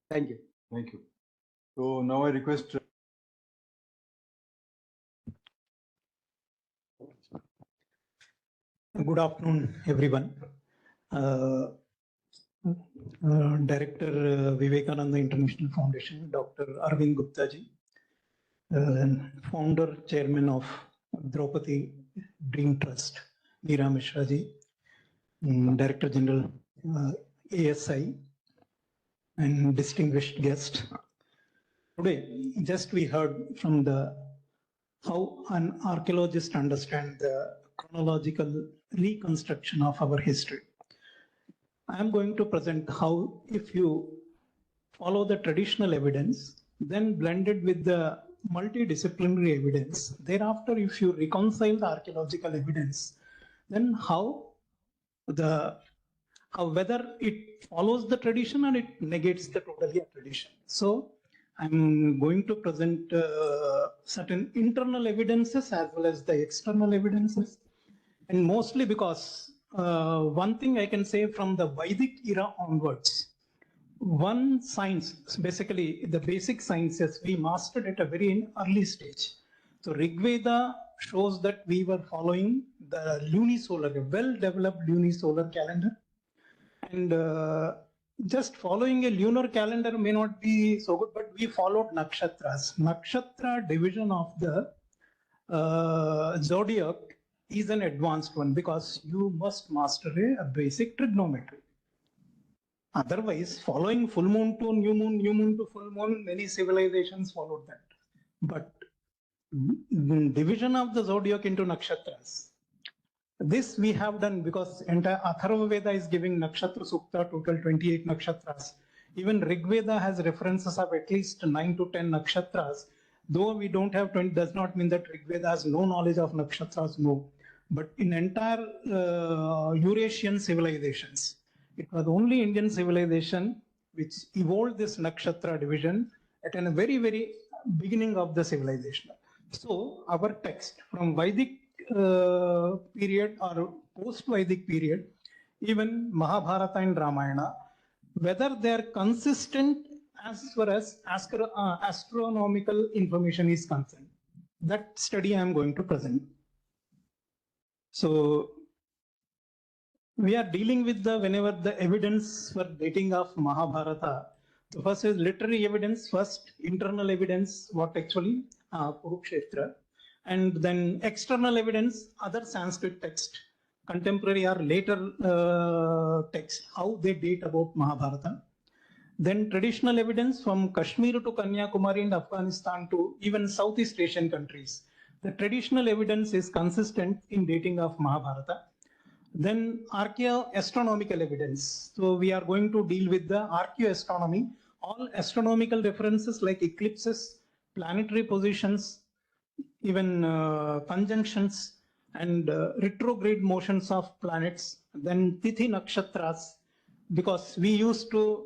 Thank you. Thank you. So now I request. Good afternoon, everyone. Director Vivekananda International Foundation, Dr. Arvind Gupta ji, founder, chairman of Draupadi Dream Trust, Meera Mishra ji, Director General ASI, and distinguished guest. Today, just we heard from how an archaeologist understands the chronological reconstruction of our history. I am going to present how, if you follow the traditional evidence, then blended with the multidisciplinary evidence, thereafter, if you reconcile the archaeological evidence, then how whether it follows the tradition or it negates the totally tradition. So I'm going to present certain internal evidences as well as the external evidences, and mostly because one thing I can say from the Vedic era onwards, one science, basically the basic sciences, we mastered at a very early stage. So Rig Veda shows that we were following the lunisolar, a well-developed lunisolar calendar. And just following a lunar calendar may not be so good, but we followed nakshatras. Nakshatra division of the zodiac is an advanced one because you must master a basic trigonometry. Otherwise, following full moon to new moon to full moon, many civilizations followed that. But division of the zodiac into nakshatras, this we have done because entire Atharva Veda is giving Nakshatra Sukta, total 28 nakshatras. Even Rig Veda has references of at least 9 to 10 nakshatras. Though we don't have 20, does not mean that Rig Veda has no knowledge of nakshatras, no. But in entire Eurasian civilizations, it was only Indian civilization which evolved this nakshatra division at a very, very beginning of the civilization. So our text from Vedic period or post-Vedic period, even Mahabharata and Ramayana, whether they are consistent as far as astronomical information is concerned. That study I am going to present. So we are dealing with whenever the evidence for dating of Mahabharata. So first is literary evidence, first internal evidence, what actually Kurukshetra, and then external evidence, other Sanskrit text, contemporary or later text, how they date about Mahabharata. Then traditional evidence from Kashmir to Kanyakumari and Afghanistan to even Southeast Asian countries. The traditional evidence is consistent in dating of Mahabharata. Then archaeoastronomical evidence. So we are going to deal with the archaeoastronomy, all astronomical references like eclipses, planetary positions, even conjunctions and retrograde motions of planets, then tithi nakshatras, because we used to,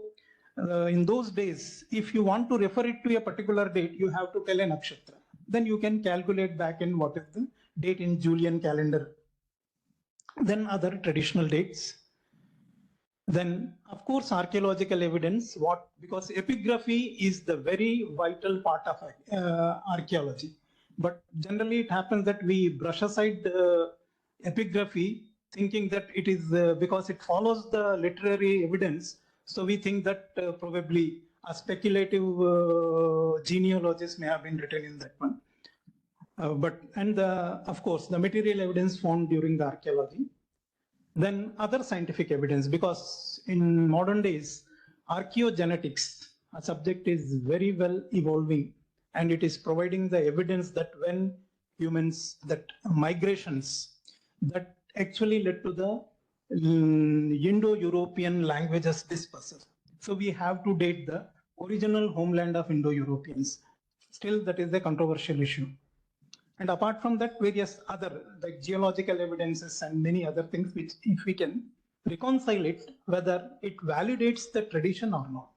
in those days, if you want to refer it to a particular date, you have to tell a nakshatra. Then you can calculate back in what is the date in Julian calendar. Then other traditional dates. Then, of course, archaeological evidence, because epigraphy is the very vital part of archaeology. But generally it happens that we brush aside epigraphy, thinking that it is because it follows the literary evidence. So we think that probably a speculative genealogies may have been written in that one. Of course, the material evidence found during the archaeology. Then other scientific evidence, because in modern days, archaeogenetics, a subject is very well evolving, and it is providing the evidence that when humans, that migrations, that actually led to the Indo-European languages dispersal. So we have to date the original homeland of Indo-Europeans. Still, that is a controversial issue. And apart from that, various other like geological evidences and many other things which, if we can reconcile it, whether it validates the tradition or not.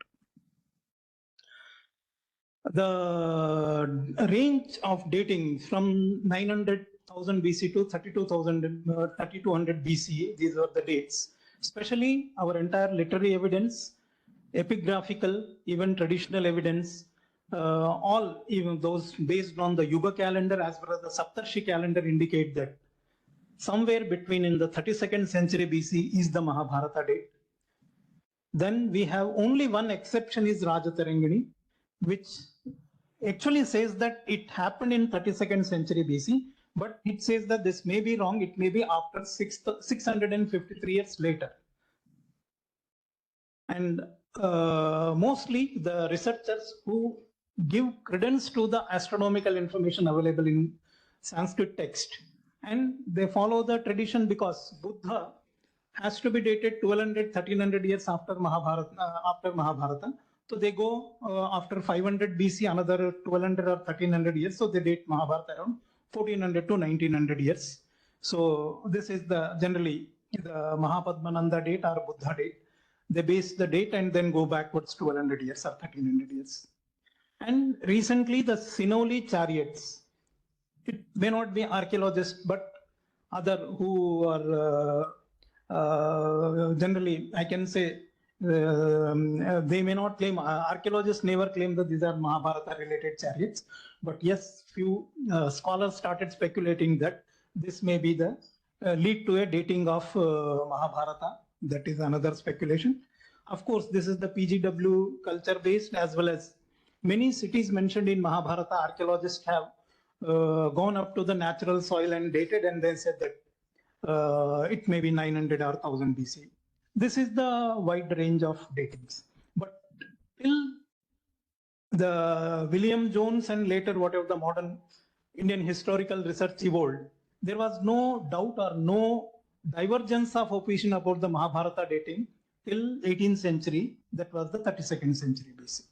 The range of dating from 900,000 BC to 3200 BC, these are the dates. Especially our entire literary evidence epigraphical, even traditional evidence, all even those based on the Yuga calendar as well as the Saptarshi calendar indicate that somewhere between in the 32nd century BC is the Mahabharata date. Then we have only one exception is Rajatarangini, which actually says that it happened in 32nd century BC, but it says that this may be wrong. It may be after 653 years later. And mostly the researchers who give credence to the astronomical information available in Sanskrit text, and they follow the tradition because Buddha has to be dated 1200, 1300 years after Mahabharata. So they go after 500 BC, another 1200 or 1300 years. So they date Mahabharata around 1400 to 1900 years. So this is the generally the Mahapadma Nanda date or Buddha date. They base the date and then go backwards to 1200 years or 1300 years. And recently the Sinoli chariots, it may not be archaeologists, but other who are generally, I can say, they may not claim, archaeologists never claim that these are Mahabharata related chariots, but yes, few scholars started speculating that this may be the lead to a dating of Mahabharata. That is another speculation. Of course, this is the PGW culture based, as well as many cities mentioned in Mahabharata. Archaeologists have gone up to the natural soil and dated, and they said that it may be 900 or 1000 BC. This is the wide range of datings. But till the William Jones and later whatever the modern Indian historical research evolved, there was no doubt or no divergence of opinion about the Mahabharata dating till 18th century, that was the 32nd century BC.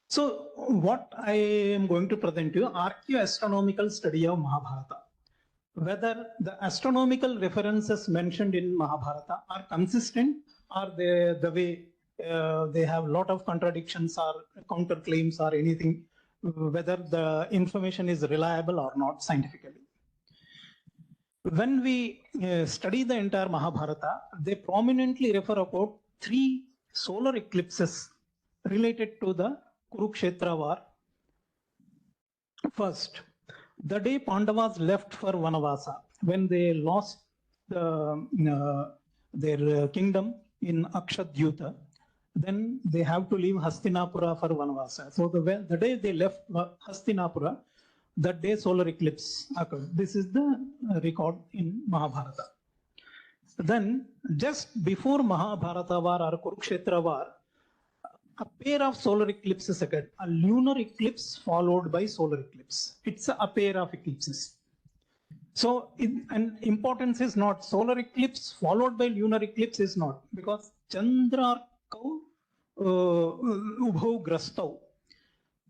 So what I am going to present to you, archaeoastronomical study of Mahabharata. Whether the astronomical references mentioned in Mahabharata are consistent, or the way they have a lot of contradictions or counterclaims or anything, whether the information is reliable or not scientifically. When we study the entire Mahabharata, they prominently refer about 3 solar eclipses related to the Kurukshetra war. First, the day Pandavas left for Vanavasa, when they lost their kingdom in Akshadyuta, then they have to leave Hastinapura for Vanavasa. So the day they left Hastinapura, that day solar eclipse occurred. This is the record in Mahabharata. Then just before Mahabharata War or Kurukshetra War, a pair of solar eclipses occurred. A lunar eclipse followed by solar eclipse. It's a pair of eclipses. So, and importance is not solar eclipse followed by lunar eclipse is not, because Chandrarkau Ubhau Grastau.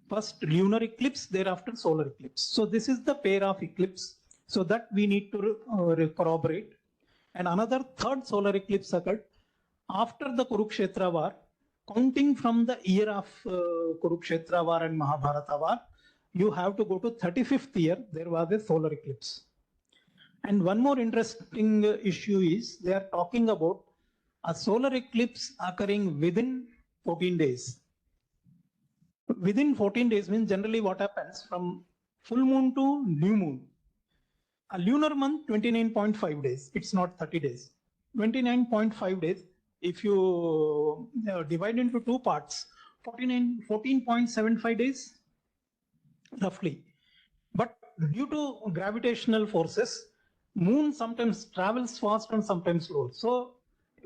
First lunar eclipse, thereafter solar eclipse. So this is the pair of eclipse. So that we need to corroborate. And another third solar eclipse occurred after the Kurukshetra War. Counting from the year of Kurukshetra War and Mahabharata War, you have to go to 35th year, there was a solar eclipse. And one more interesting issue is they are talking about a solar eclipse occurring within 14 days. Within 14 days means generally what happens from full moon to new moon. A lunar month, 29.5 days. It's not 30 days. 29.5 days. If you divide into 2 parts, 14.75 days roughly. But due to gravitational forces, moon sometimes travels fast and sometimes slow. So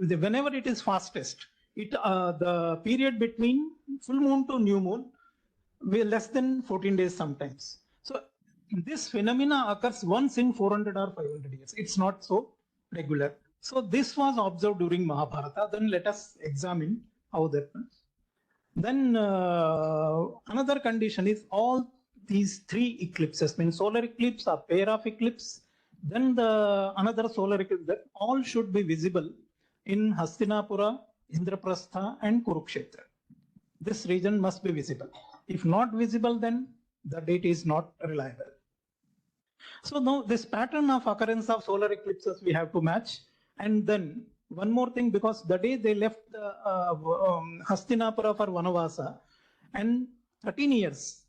whenever it is fastest, the period between full moon to new moon will less than 14 days sometimes. So this phenomena occurs once in 400 or 500 years. It's not so regular. So this was observed during Mahabharata. Then let us examine how that happens. Then another condition is all these 3 eclipses, means solar eclipse, a pair of eclipse, then another solar eclipse, that all should be visible in Hastinapura, Indraprastha and Kurukshetra. This region must be visible. If not visible, then the date is not reliable. So now this pattern of occurrence of solar eclipses we have to match. And then one more thing, because the day they left Hastinapura for Vanavasa, and 13 years,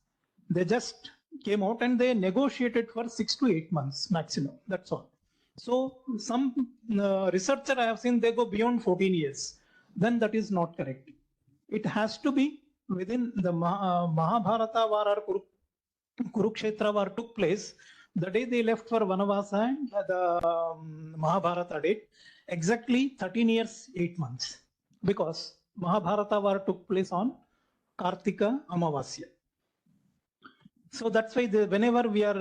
they just came out and they negotiated for 6 to 8 months maximum. That's all. So some researcher I have seen, they go beyond 14 years. Then that is not correct. It has to be within the Mahabharata War or Kurukshetra War took place. The day they left for Vanavasa and the Mahabharata date, exactly 13 years, 8 months. Because Mahabharata War took place on Kartika Amavasya. So that's why whenever we are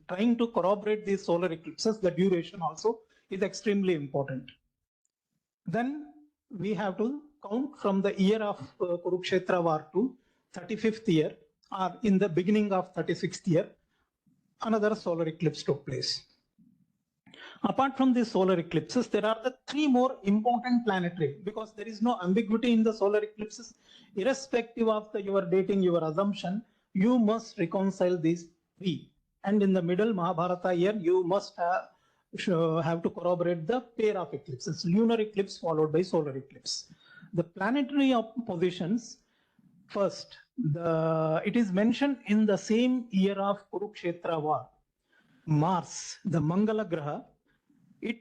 trying to corroborate these solar eclipses, the duration also is extremely important. Then we have to count from the year of Kurukshetra War to 35th year, or in the beginning of 36th year, another solar eclipse took place. Apart from these solar eclipses, there are the 3 more important planetary, because there is no ambiguity in the solar eclipses. Irrespective of your dating, your assumption, you must reconcile these 3. And in the middle Mahabharata year, you must have to corroborate the pair of eclipses, lunar eclipse followed by solar eclipse. The planetary positions, first, it is mentioned in the same year of Kurukshetra War. Mars, the Mangala Graha, it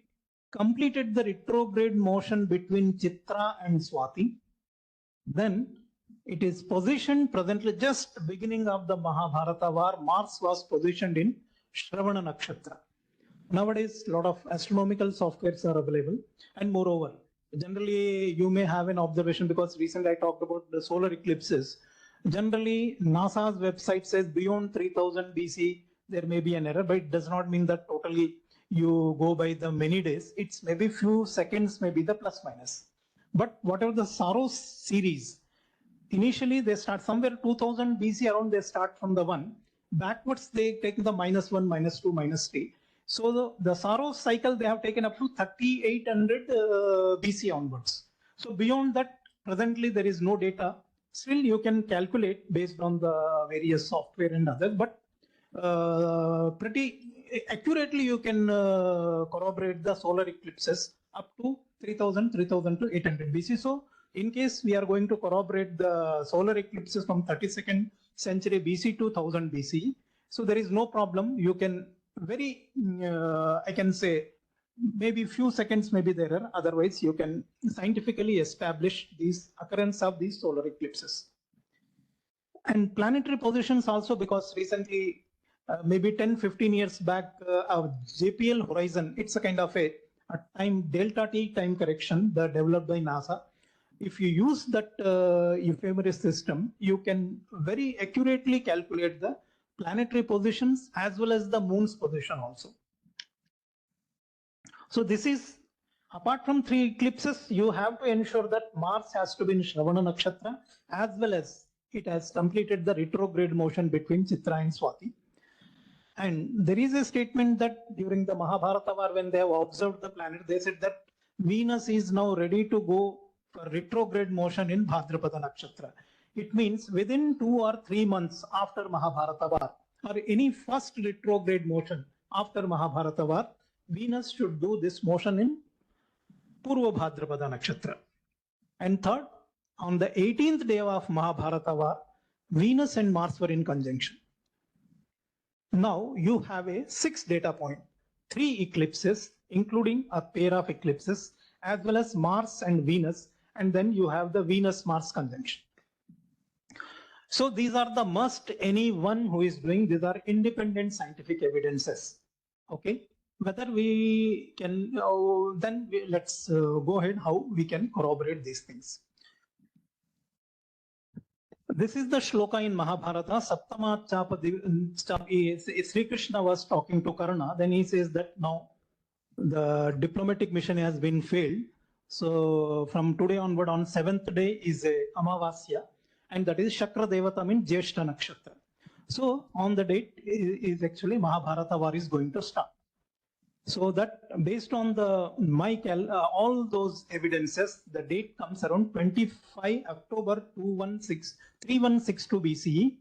completed the retrograde motion between Chitra and Swati. Then it is positioned presently, just beginning of the Mahabharata War, Mars was positioned in Shravana Nakshatra. Nowadays, a lot of astronomical softwares are available. And moreover, generally you may have an observation, because recently I talked about the solar eclipses. Generally, NASA's website says beyond 3000 BC, there may be an error, but it does not mean that totally you go by the many days. It's maybe few seconds, maybe the plus minus. But whatever the Saros series, initially they start somewhere 2000 BC around, they start from the 1. Backwards they take the -1, -2, -3. So the Saros cycle they have taken up to 3800 BC onwards. So beyond that, presently there is no data. Still you can calculate based on the various software and others, but pretty accurately you can corroborate the solar eclipses up to 3000 to 800 BC. So in case we are going to corroborate the solar eclipses from 32nd century BC to 1000 BC, so there is no problem. You can I can say maybe few seconds may be the error. Otherwise, you can scientifically establish these occurrence of these solar eclipses. And planetary positions also, because recently, maybe 10-15 years back, our JPL horizon, it's a kind of a time delta T time correction developed by NASA. If you use that ephemeris system, you can very accurately calculate the planetary positions as well as the moon's position also. So this is, apart from 3 eclipses, you have to ensure that Mars has to be in Shravana Nakshatra, as well as it has completed the retrograde motion between Chitra and Swati. And there is a statement that during the Mahabharata War, when they have observed the planet, they said that Venus is now ready to go for retrograde motion in Bhadrapada Nakshatra. It means within 2 or 3 months after Mahabharata War, or any first retrograde motion after Mahabharata War, Venus should do this motion in Purva Bhadrapada Nakshatra. And third, on the 18th day of Mahabharata War, Venus and Mars were in conjunction. Now you have a 6 data point, 3 eclipses, including a pair of eclipses, as well as Mars and Venus, and then you have the Venus-Mars conjunction. So these are the must anyone who is doing, these are independent scientific evidences. Okay, whether we can, let's go ahead how we can corroborate these things. This is the shloka in Mahabharata. Saptama Sri Krishna was talking to Karna. Then he says that now the diplomatic mission has been failed. So from today onward, on 7th day is a Amavasya, and that is Shakra Devatam in Jyeshta Nakshatra. So on the date is actually Mahabharata War is going to start. So that based on all those evidences, the date comes around 25 October 3162 BCE.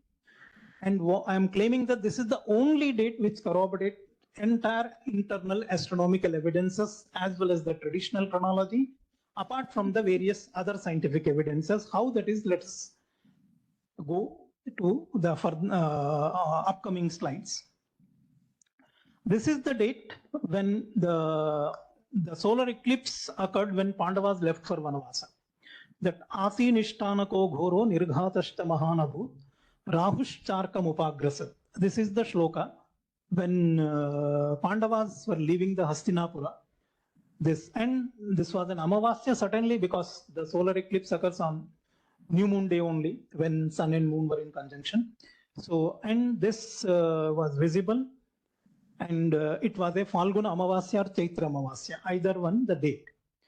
And I am claiming that this is the only date which corroborates entire internal astronomical evidences as well as the traditional chronology, apart from the various other scientific evidences. How that is, let's go to the upcoming slides. This is the date when the solar eclipse occurred when Pandavas left for Vanavasa. That Asi Nishtanako Ghoro Nirghatashta Mahanabhu Rahushcharkam Upagrasat. This is the shloka when Pandavas were leaving the Hastinapura. This was an Amavasya, certainly, because the solar eclipse occurs on new moon day only, when sun and moon were in conjunction. So, and this was visible, and it was a Falguna Amavasya or Chaitra Amavasya, either one the date.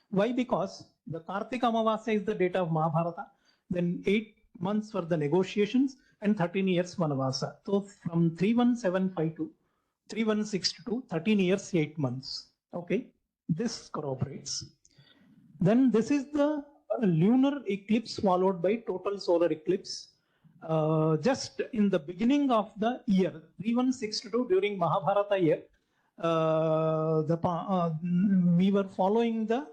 Why? Because the Kartika Amavasya is the date of Mahabharata, then 8 months for the negotiations, and 13 years Vanavasa. So from 31752 to 3162, 13 years, 8 months. Okay, this corroborates. Then this is the lunar eclipse followed by total solar eclipse. Just in the beginning of the year 3162, during Mahabharata year, we were following the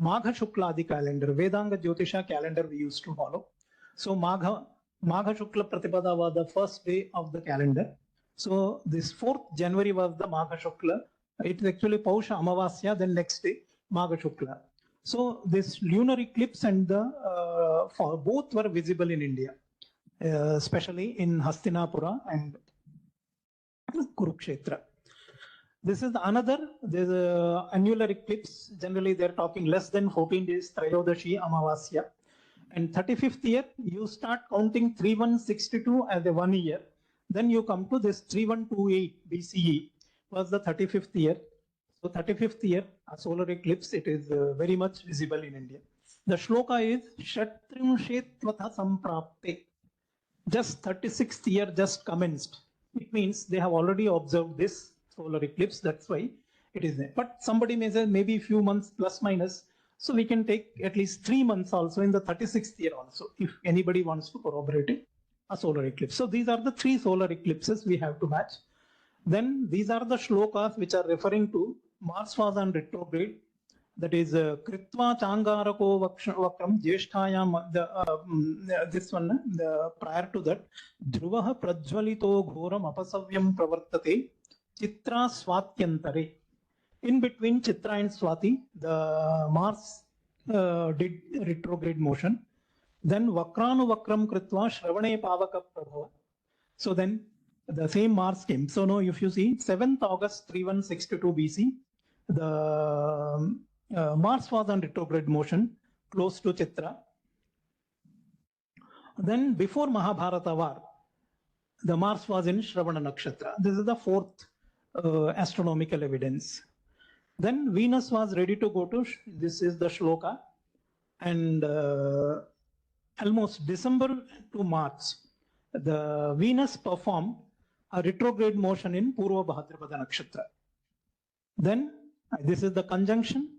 Magha Shukladi calendar, Vedanga Jyotisha calendar we used to follow. So Magha Shukla Pratipada was the first day of the calendar. So this 4th January was the Magha Shukla. It is actually Pausha Amavasya, then next day Magha Shukla. So this lunar eclipse and the both were visible in India, especially in Hastinapura and Kurukshetra. This is another, there's an annular eclipse. Generally, they're talking less than 14 days, Trayodashi Amavasya. And 35th year, you start counting 3162 as a 1 year. Then you come to this 3128 BCE was the 35th year. So 35th year, a solar eclipse, it is very much visible in India. The shloka is Shatrimshetvatha Samprapte. Just 36th year just commenced. It means they have already observed this solar eclipse. That's why it is there. But somebody may say maybe few months plus minus. So we can take at least 3 months also in the 36th year also, if anybody wants to corroborate it, a solar eclipse. So these are the 3 solar eclipses we have to match. Then these are the shlokas which are referring to Mars was on retrograde. That is Kritva Changarako Vakram Jesthayam. This one, prior to that, Dhruvaha Prajwalito Ghoram Apasavyam Pravartate Chitra Swatyantare. In between Chitra and Swati, the Mars did retrograde motion. Then Vakranu Vakram Kritva Shravane Pavaka Prabhava. So then the same Mars came. So now if you see 7th August 3162 BC, the Mars was on retrograde motion close to Chitra. Then before Mahabharata War, the Mars was in Shravana Nakshatra. This is the 4th astronomical evidence. Then Venus was ready to go to, this is the shloka, and almost December to March, the Venus performed a retrograde motion in Purva Bhadrapada Nakshatra. Then this is the conjunction,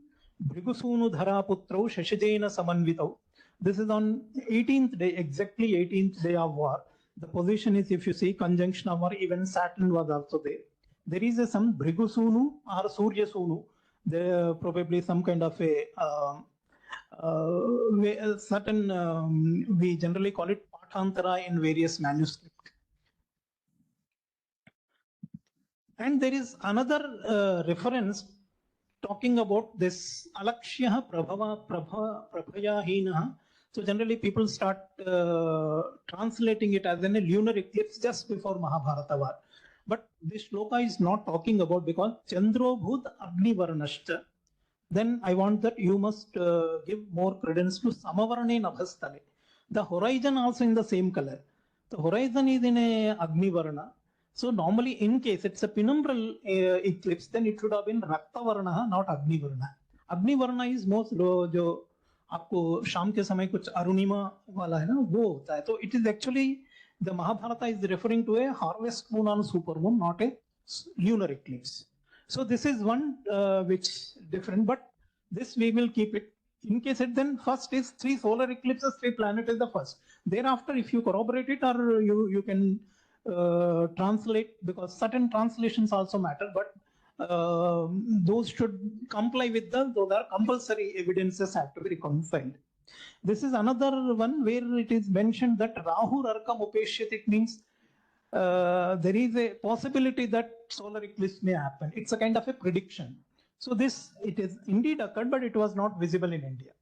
Brigusunu Dhara Putrau Shashidena Samanvitau. This is on 18th day, exactly 18th day of war. The position is, if you see, conjunction of war, even Saturn was also there. There is some Brigusunu or Surya Sunu. There probably some kind of a certain, we generally call it Pathantara in various manuscripts. And there is another reference talking about this Alakshya Prabhaya Hina. So generally people start translating it as a lunar eclipse just before Mahabharata War. But this shloka is not talking about, because Chandro Bhut Agni Varnashcha. Then I want that you must give more credence to Samavarane Nabhastane. The horizon also in the same color. The horizon is in a Agni Varna. So normally in case it's a penumbral eclipse, then it should have been Rakta Varna, not Agni Varna. Agni Varna is most जो आपको शाम के समय कुछ अरुणिमा वाला है ना, वो होता है. तो it is actually, the Mahabharata is referring to a harvest moon on super moon, not a lunar eclipse. So this is one which different, but this we will keep it. In case it, then first is 3 solar eclipses, 3 planets is the first. Thereafter, if you corroborate it, or you can translate, because certain translations also matter, but those should comply with those are compulsory evidences have to be reconciled. This is another one where it is mentioned that Rahu Arkam Upeshyati, it means there is a possibility that solar eclipse may happen. It's a kind of a prediction. So this, it is indeed occurred, but it was not visible in India.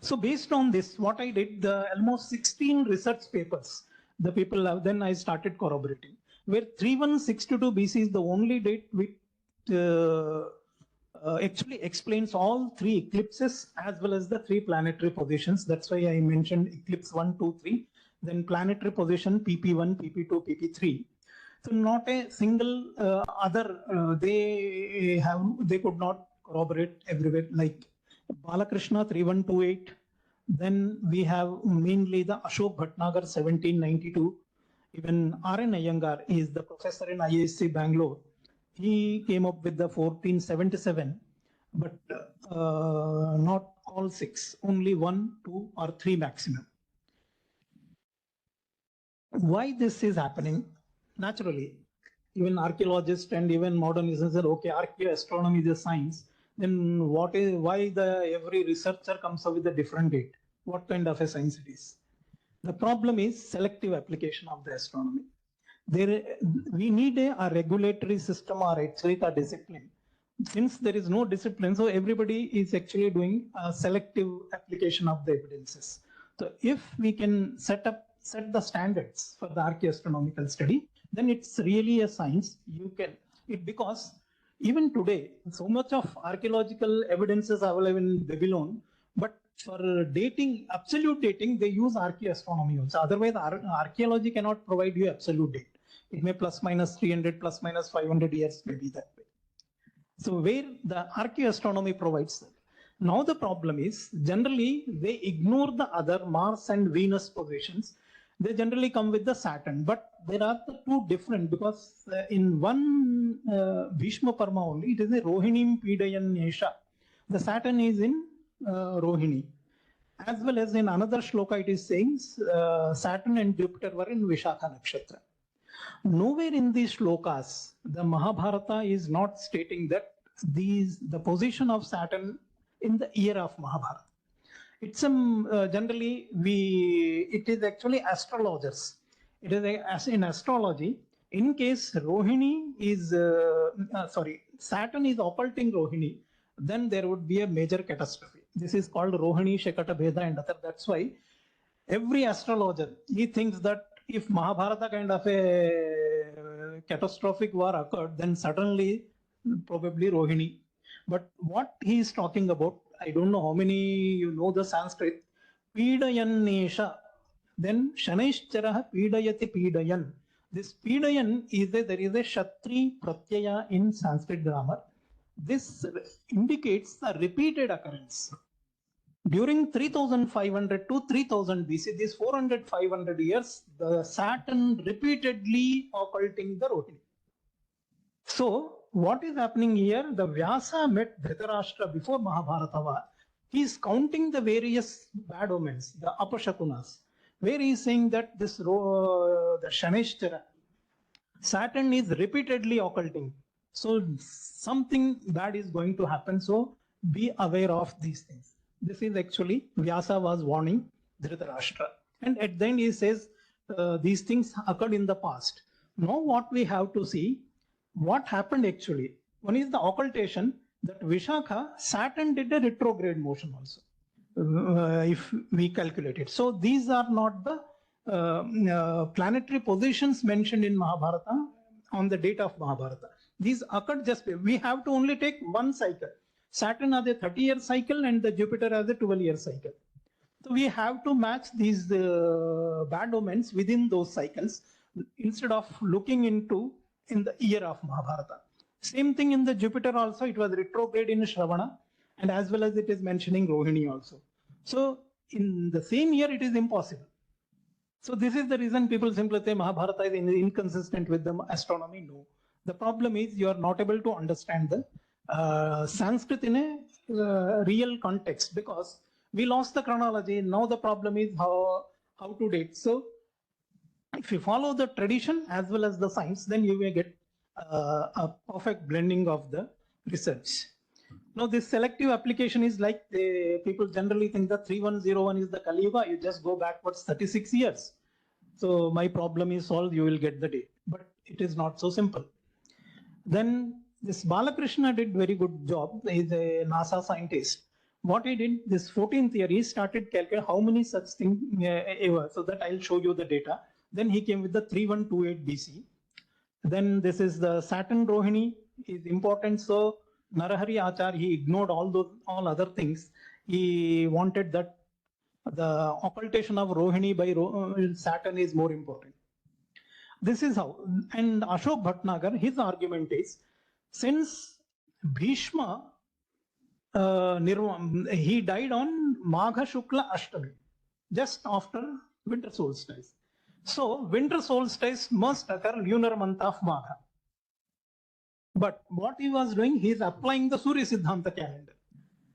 So based on this, what I did, the almost 16 research papers, the people have, then I started corroborating, where 3162 BC is the only date which actually explains all three eclipses as well as the three planetary positions. That's why I mentioned eclipse 1, 2, 3, then planetary position PP1, PP2, PP3. So not a single other, they could not corroborate everywhere, like Balakrishna 3128. Then we have mainly the Ashok Bhatnagar 1792. Even R.N. Iyengar is the professor in IISc Bangalore. He came up with the 1477, but not all 6, only 1, 2, or 3 maximum. Why this is happening? Naturally, even archaeologists and even modernism said, okay, archaeoastronomy is a science. Then why every researcher comes up with a different date? What kind of a science it is? The problem is selective application of the astronomy. We need a regulatory system or actually a discipline. Since there is no discipline, so everybody is actually doing a selective application of the evidences. So if we can set the standards for the archaeoastronomical study, then it's really a science. Because even today, so much of archaeological evidence is available in Babylon, but for dating, absolute dating, they use archaeoastronomy also. Otherwise, archaeology cannot provide you absolute date. It may plus minus 300, plus minus 500 years, maybe that way. So where the archaeoastronomy provides that. Now the problem is, generally, they ignore the other Mars and Venus positions. They generally come with the Saturn, but there are the two different, because in one Bhishma Parma only, it is a Rohinim Pidayan Nesha. The Saturn is in Rohini. As well as in another shloka, it is saying Saturn and Jupiter were in Vishakha Nakshatra. Nowhere in these shlokas, the Mahabharata is not stating that the position of Saturn in the year of Mahabharata. It's generally it is actually astrologers. It is as in astrology. In case Rohini is Saturn is occulting Rohini, then there would be a major catastrophe. This is called Rohini Shekata Bheda and other. That's why every astrologer, he thinks that if Mahabharata kind of a catastrophic war occurred, then suddenly probably Rohini. But what he is talking about, I don't know how many you know the Sanskrit, Pidayannesha, then Shanaishcharaha Pidayati Pidayan. This Pidayan is there is a Shatri Pratyaya in Sanskrit grammar. This indicates a repeated occurrence. During 3500 to 3000 BC, these 400-500 years, the Saturn repeatedly occulting the Rohini. So, what is happening here? The Vyasa met Dhritarashtra before Mahabharata War. He is counting the various bad omens, the Apashakunas, where he is saying that the Shaneshchara, Saturn is repeatedly occulting. So, something bad is going to happen. So, be aware of these things. This is actually Vyasa was warning Dhritarashtra. And at the end he says these things occurred in the past. Now what we have to see, what happened actually. One is the occultation, that Vishakha, Saturn did a retrograde motion also, if we calculate it. So these are not the planetary positions mentioned in Mahabharata on the date of Mahabharata. These occurred just, we have to only take one cycle. Saturn has a 30-year cycle and the Jupiter has a 12-year cycle. So we have to match these bad omens within those cycles instead of looking into in the year of Mahabharata. Same thing in the Jupiter also, it was retrograde in Shravana, and as well as it is mentioning Rohini also. So in the same year it is impossible. So this is the reason people simply say Mahabharata is inconsistent with the astronomy. No. The problem is you are not able to understand the Sanskrit in a real context, because we lost the chronology. Now the problem is how to date. So if you follow the tradition as well as the science, then you may get a perfect blending of the research. Now, this selective application is like people generally think that 3101 is the Kali Yuga. You just go backwards 36 years. So my problem is solved, you will get the date. But it is not so simple. Then this Balakrishna did very good job. He is a NASA scientist. What he did, this 14th year, he started calculating how many such things ever. So that I'll show you the data. Then he came with the 3128 BC. Then this is the Saturn Rohini is important. So Narahari Achar, he ignored all other things. He wanted that the occultation of Rohini by Saturn is more important. This is how. And Ashok Bhatnagar, his argument is, since Bhishma, he died on Magha Shukla Ashtami, just after winter solstice. So winter solstice must occur lunar month of Magha. But what he was doing, he is applying the Surya Siddhanta calendar.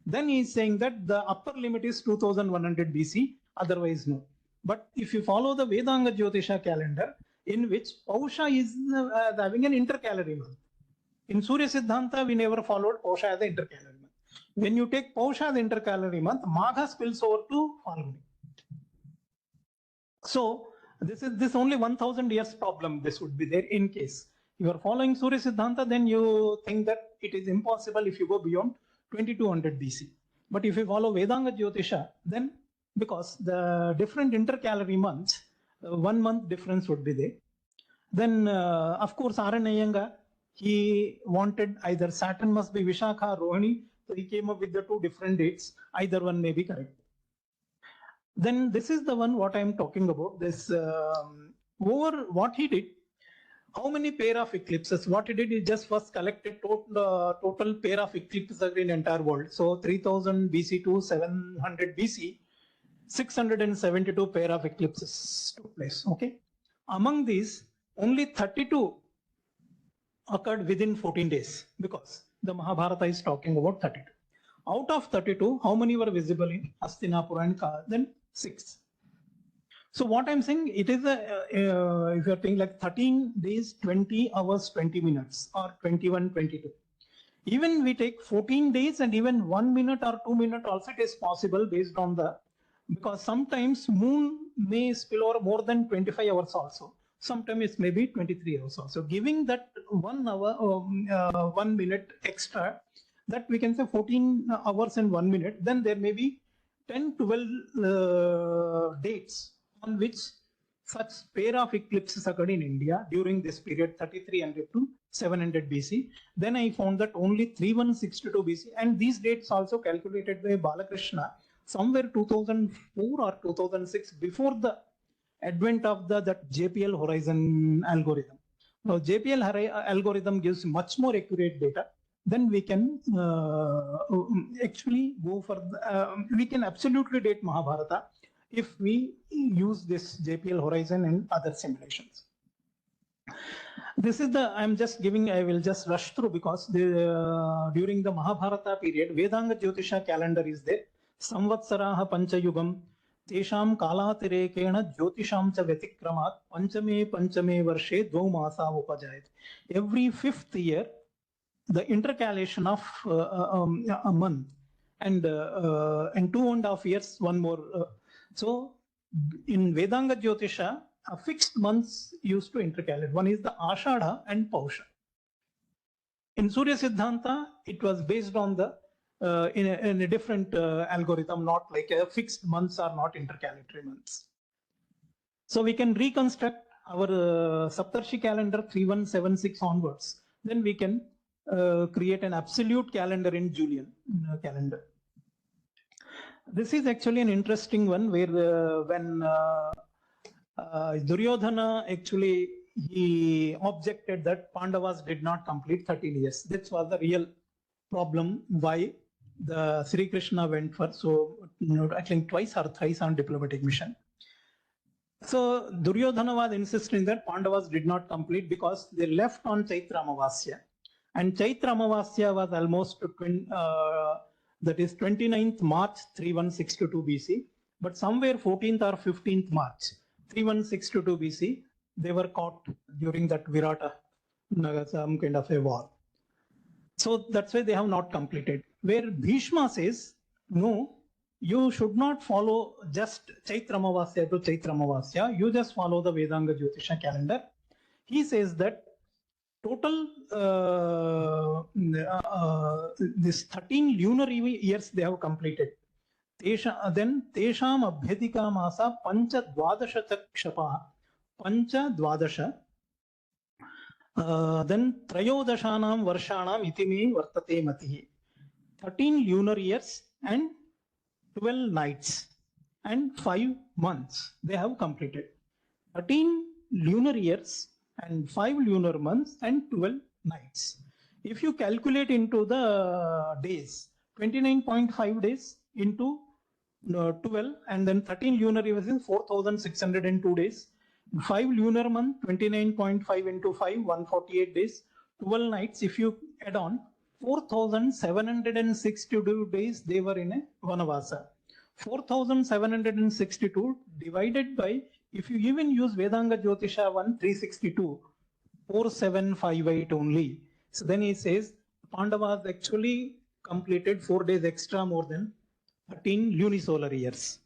Then he is saying that the upper limit is 2100 BC, otherwise no. But if you follow the Vedanga Jyotisha calendar, in which Pausha is having an intercalary month. In Surya Siddhanta, we never followed Pausha as the intercalary month. When you take Pausha as the intercalary month, Magha spills over to Falguni. So this only 1000 years problem. This would be there in case you are following Surya Siddhanta, then you think that it is impossible if you go beyond 2200 BC. But if you follow Vedanga Jyotisha, then because the different intercalary months, 1 month difference would be there. Then, of course, Aranayanga, he wanted either Saturn must be Vishakha or Rohini. So he came up with the two different dates. Either one may be correct. Then this is the one what I am talking about. This over what he did. How many pair of eclipses? What he did is just first collected total pair of eclipses in the entire world. So 3000 BC to 700 BC, 672 pair of eclipses took place. Okay. Among these, only 32 occurred within 14 days because the Mahabharata is talking about 32. Out of 32, how many were visible in Hastinapura and then 6. So what I'm saying, it is if you're thinking like 13 days, 20 hours, 20 minutes or 21, 22. Even we take 14 days and even 1 minute or 2 minutes also it is possible based on the, because sometimes moon may spill over more than 25 hours also. Sometimes it's maybe 23 hours also. Giving that 1 hour or 1 minute extra, that we can say 14 hours and 1 minute, then there may be 10, 12 dates on which such pair of eclipses occurred in India during this period 3300 to 700 BC. Then I found that only 3162 BC, and these dates also calculated by Balakrishna somewhere 2004 or 2006 before the advent of that JPL horizon algorithm. Now JPL algorithm gives much more accurate data. Then we can actually go for we can absolutely date Mahabharata if we use this JPL horizon and other simulations. This is the, I'm just giving, I will just rush through because during the Mahabharata period, Vedanga Jyotisha calendar is there. Samvatsaraha Panchayugam, Tesham Kalatirekena Jyotisham cha Vyatikramat, Panchame Varshe Dvo Masa Upajayat. Every 5th year, the intercalation of a month and 2.5 years, one more. So in Vedanga Jyotisha, a fixed months used to intercalate. One is the Ashadha and Pausha. In Surya Siddhanta, it was based on the in a different algorithm, not like a fixed months are not intercalatory months. So we can reconstruct our Saptarshi calendar 3176 onwards. Then we can create an absolute calendar in Julian calendar. This is actually an interesting one where when Duryodhana actually he objected that Pandavas did not complete 13 years. This was the real problem why the Sri Krishna went for I think twice or thrice on diplomatic mission. So Duryodhana was insisting that Pandavas did not complete because they left on Chaitra Amavasya, and Chaitra Amavasya was almost that is 29th March 3162 BC, but somewhere 14th or 15th March 3162 BC, they were caught during that Virata some kind of a war. So that's why they have not completed. Where Bhishma says, no, you should not follow just Chaitra Amavasya to Chaitra Amavasya. You just follow the Vedanga Jyotisha calendar. He says that total this 13 lunar years they have completed. Then Tesham Abhyadika Masa Pancha Dvadasha Chakshapa Pancha Dvadasha. Then Trayodashanam Varshanam Itime Vartate Mati. 13 lunar years and 12 nights and 5 months they have completed. 13 lunar years and 5 lunar months and 12 nights. If you calculate into the days, 29.5 days into 12 and then 13 lunar years is 4,602 days. 5 lunar month, 29.5 into 5, 148 days. 12 nights, if you add on, 4,762 days they were in a Vanavasa. 4,762 divided by, if you even use Vedanga Jyotisha 1, 362, 4758 only. So then he says, Pandavas actually completed 4 days extra more than 13 lunisolar years.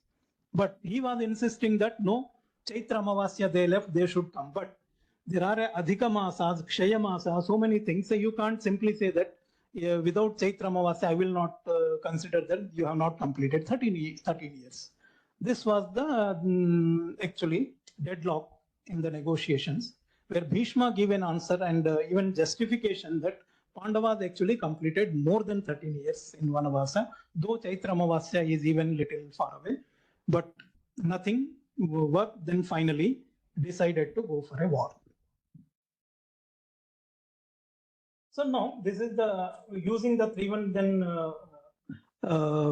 But he was insisting that no, Chaitra Amavasya they left, they should come. But there are Adhika Masas, Kshaya Masas, so many things. So you can't simply say that without Chaitra Amavasya, I will not consider that you have not completed 13 years. This was the actually deadlock in the negotiations, where Bhishma gave an answer and even justification that Pandavas actually completed more than 13 years in Vanavasa, though Chaitra Amavasya is even little far away. But nothing worked, then finally decided to go for a war. So now this is the using the 3-1, then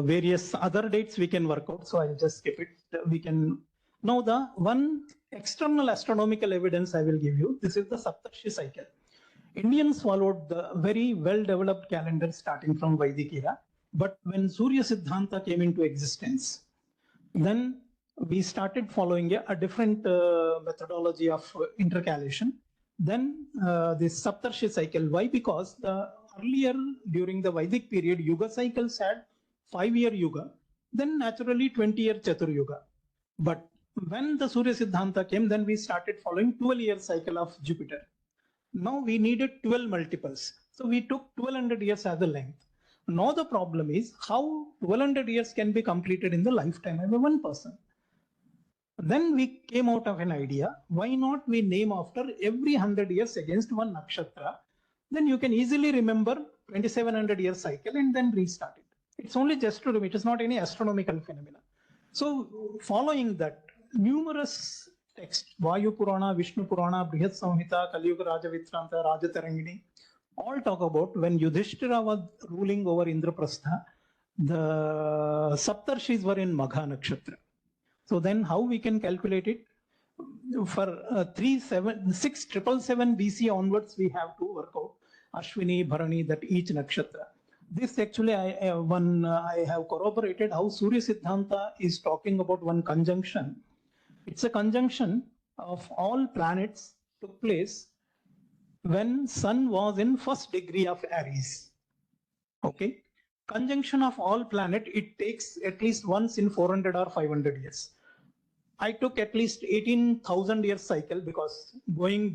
various other dates we can work out. So I'll just skip it. We can now the one external astronomical evidence I will give you. This is the Saptarshi cycle. Indians followed the very well-developed calendar starting from Vedic era. But when Surya Siddhanta came into existence, then we started following a different methodology of intercalation. Then this Saptarshi cycle. Why? Because the earlier during the Vedic period, Yuga cycles had 5-year Yuga, then naturally 20-year Chatur Yuga. But when the Surya Siddhanta came, then we started following 12-year cycle of Jupiter. Now we needed 12 multiples. So we took 1200 years as a length. Now the problem is how 1200 years can be completed in the lifetime of one person. Then we came out of an idea, why not we name after every 100 years against one nakshatra? Then you can easily remember 2700 year cycle and then restart it. It's only just to remember, it is not any astronomical phenomena. So following that, numerous texts, Vayu Purana, Vishnu Purana, Brihat Samhita, Kali Yuga Rajavitranta, Rajatarangini, all talk about when Yudhishthira was ruling over Indraprastha, the Saptarshis were in Magha Nakshatra. So then how we can calculate it? For 6777 BC onwards, we have to work out Ashwini, Bharani, that each nakshatra. This actually I have corroborated how Surya Siddhanta is talking about one conjunction. It's a conjunction of all planets took place when Sun was in first degree of Aries. Okay. Conjunction of all planet, it takes at least once in 400 or 500 years. I took at least 18,000 years cycle because going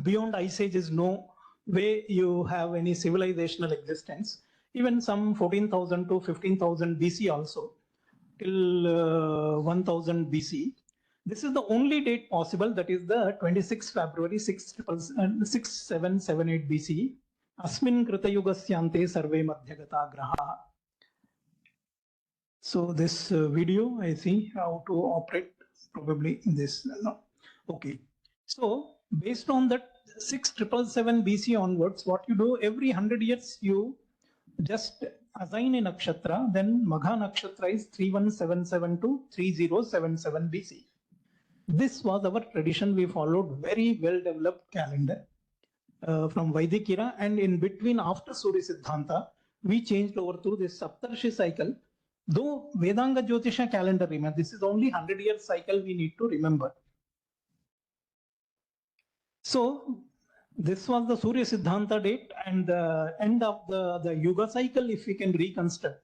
beyond Ice Age is no way you have any civilizational existence. Even some 14,000 to 15,000 BC also till 1000 BC. This is the only date possible, that is the 26th February 6778 BC. Asmin Kritayugasyante Sarve Madhyagata Graha. So this video, I see how to operate probably this. No. Okay. So based on that 6777 BC onwards, what you do every 100 years, you just assign a nakshatra, then Magha nakshatra is 3177 to 3077 BC. This was our tradition. We followed very well developed calendar from Vedic era, and in between after Surya Siddhanta, we changed over to this Saptarshi cycle. Though Vedanga Jyotisha calendar, remember, this is only 100-year cycle we need to remember. So This was the Surya Siddhanta date and the end of the Yuga cycle, if we can reconstruct.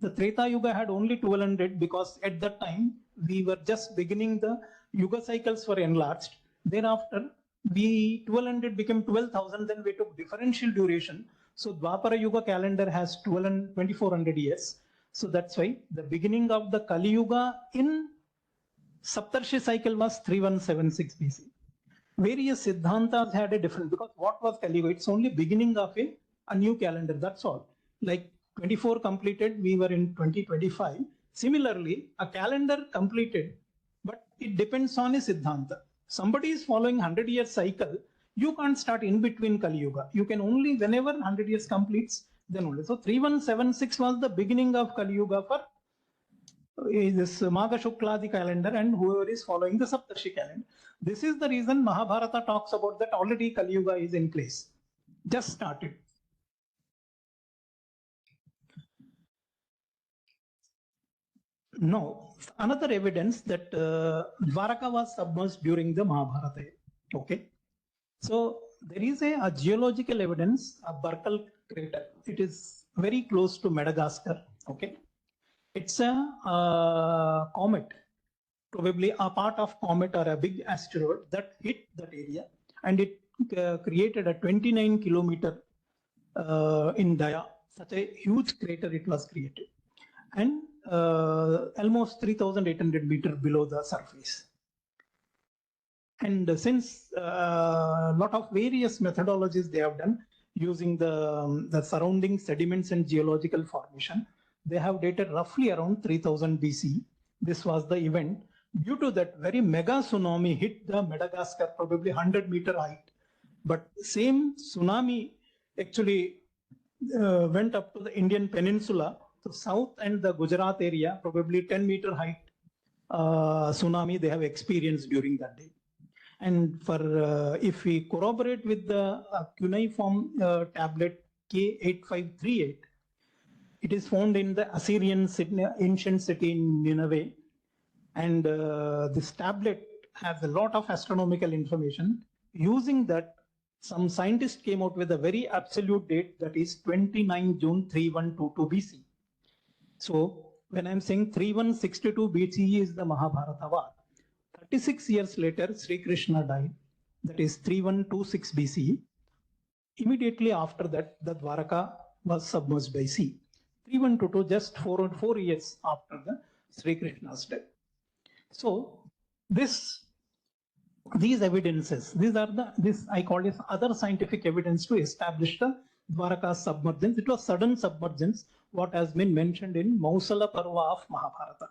The Treta Yuga had only 1200 because at that time we were just beginning the Yuga cycles were enlarged. Thereafter, 1200 became 12,000, then we took differential duration. So Dwapara Yuga calendar has 2400 years. So that's why the beginning of the Kali Yuga in Saptarshi cycle was 3176 BC. Various Siddhantas had a different, because what was Kali Yuga? It's only beginning of a new calendar, that's all. Like 24 completed, we were in 2025. Similarly, a calendar completed, but it depends on a Siddhanta. Somebody is following 100-year cycle, you can't start in between Kali Yuga. You can only, whenever 100 years completes, then only. So 3176 was the beginning of Kali Yuga for this Magha Shukladi calendar and whoever is following the Saptarshi calendar. This is the reason Mahabharata talks about that already Kali Yuga is in place. Just started. Now, another evidence that Dwaraka was submerged during the Mahabharata. Okay. So there is a geological evidence, a Burkle crater. It is very close to Madagascar. Okay. It's a comet, probably a part of comet or a big asteroid that hit that area, and it created a 29-kilometer in dia. Such a huge crater it was created, and almost 3,800 meters below the surface. And since a lot of various methodologies they have done using the surrounding sediments and geological formation, they have dated roughly around 3000 BC. This was the event. Due to that, very mega tsunami hit the Madagascar, probably 100-meter height. But same tsunami actually went up to the Indian peninsula, so south and the Gujarat area, probably 10-meter height tsunami they have experienced during that day. And for if we corroborate with the cuneiform tablet K8538, it is found in the Assyrian ancient city in Nineveh. And this tablet has a lot of astronomical information. Using that, some scientists came out with a very absolute date, that is 29 June 3122 BC. So when I'm saying 3162 BCE is the Mahabharata War, 36 years later, Sri Krishna died, that is 3126 BCE. Immediately after that, the Dwaraka was submerged by sea. 3122, just 4 years after the Sri Krishna's death. So these evidences, this I call this other scientific evidence to establish the Dwaraka's submergence. It was sudden submergence, what has been mentioned in Mausala Parva of Mahabharata.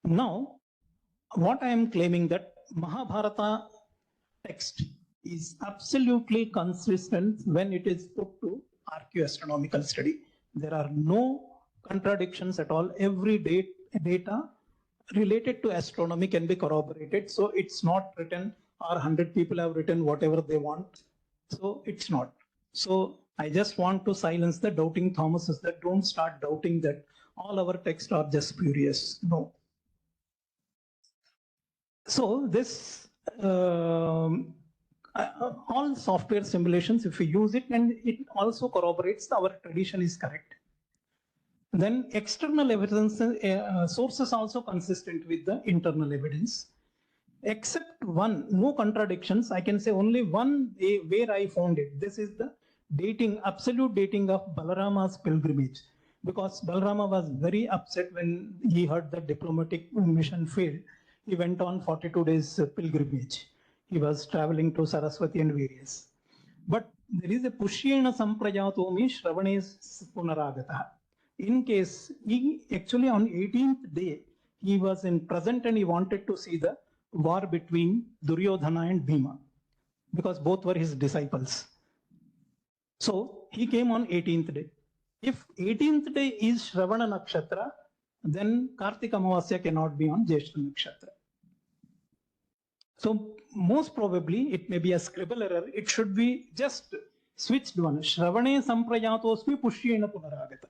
Now, what I am claiming that Mahabharata text is absolutely consistent when it is put to archaeoastronomical study. There are no contradictions at all. Every data related to astronomy can be corroborated. So it's not written, or 100 people have written whatever they want. So it's not. So I just want to silence the doubting Thomases, that don't start doubting that all our texts are just spurious. No. So this all software simulations, if we use it, and it also corroborates our tradition is correct. Then external evidence sources also consistent with the internal evidence. Except one, no contradictions. I can say only one where I found it. This is the dating, absolute dating of Balarama's pilgrimage. Because Balarama was very upset when he heard the diplomatic mission failed. He went on 42 days pilgrimage. He was traveling to Saraswati and various. But there is a Pushyena Samprajatomi Shravane Punaragata. In case, he actually on 18th day, he was in present and he wanted to see the war between Duryodhana and Bhima, because both were his disciples. So he came on 18th day. If 18th day is Shravana Nakshatra, then Kartika Amavasya cannot be on Jyeshta Nakshatra. So most probably it may be a scribal error. It should be just switched one. Shravane Samprajatosmi Pushyena Punaragata.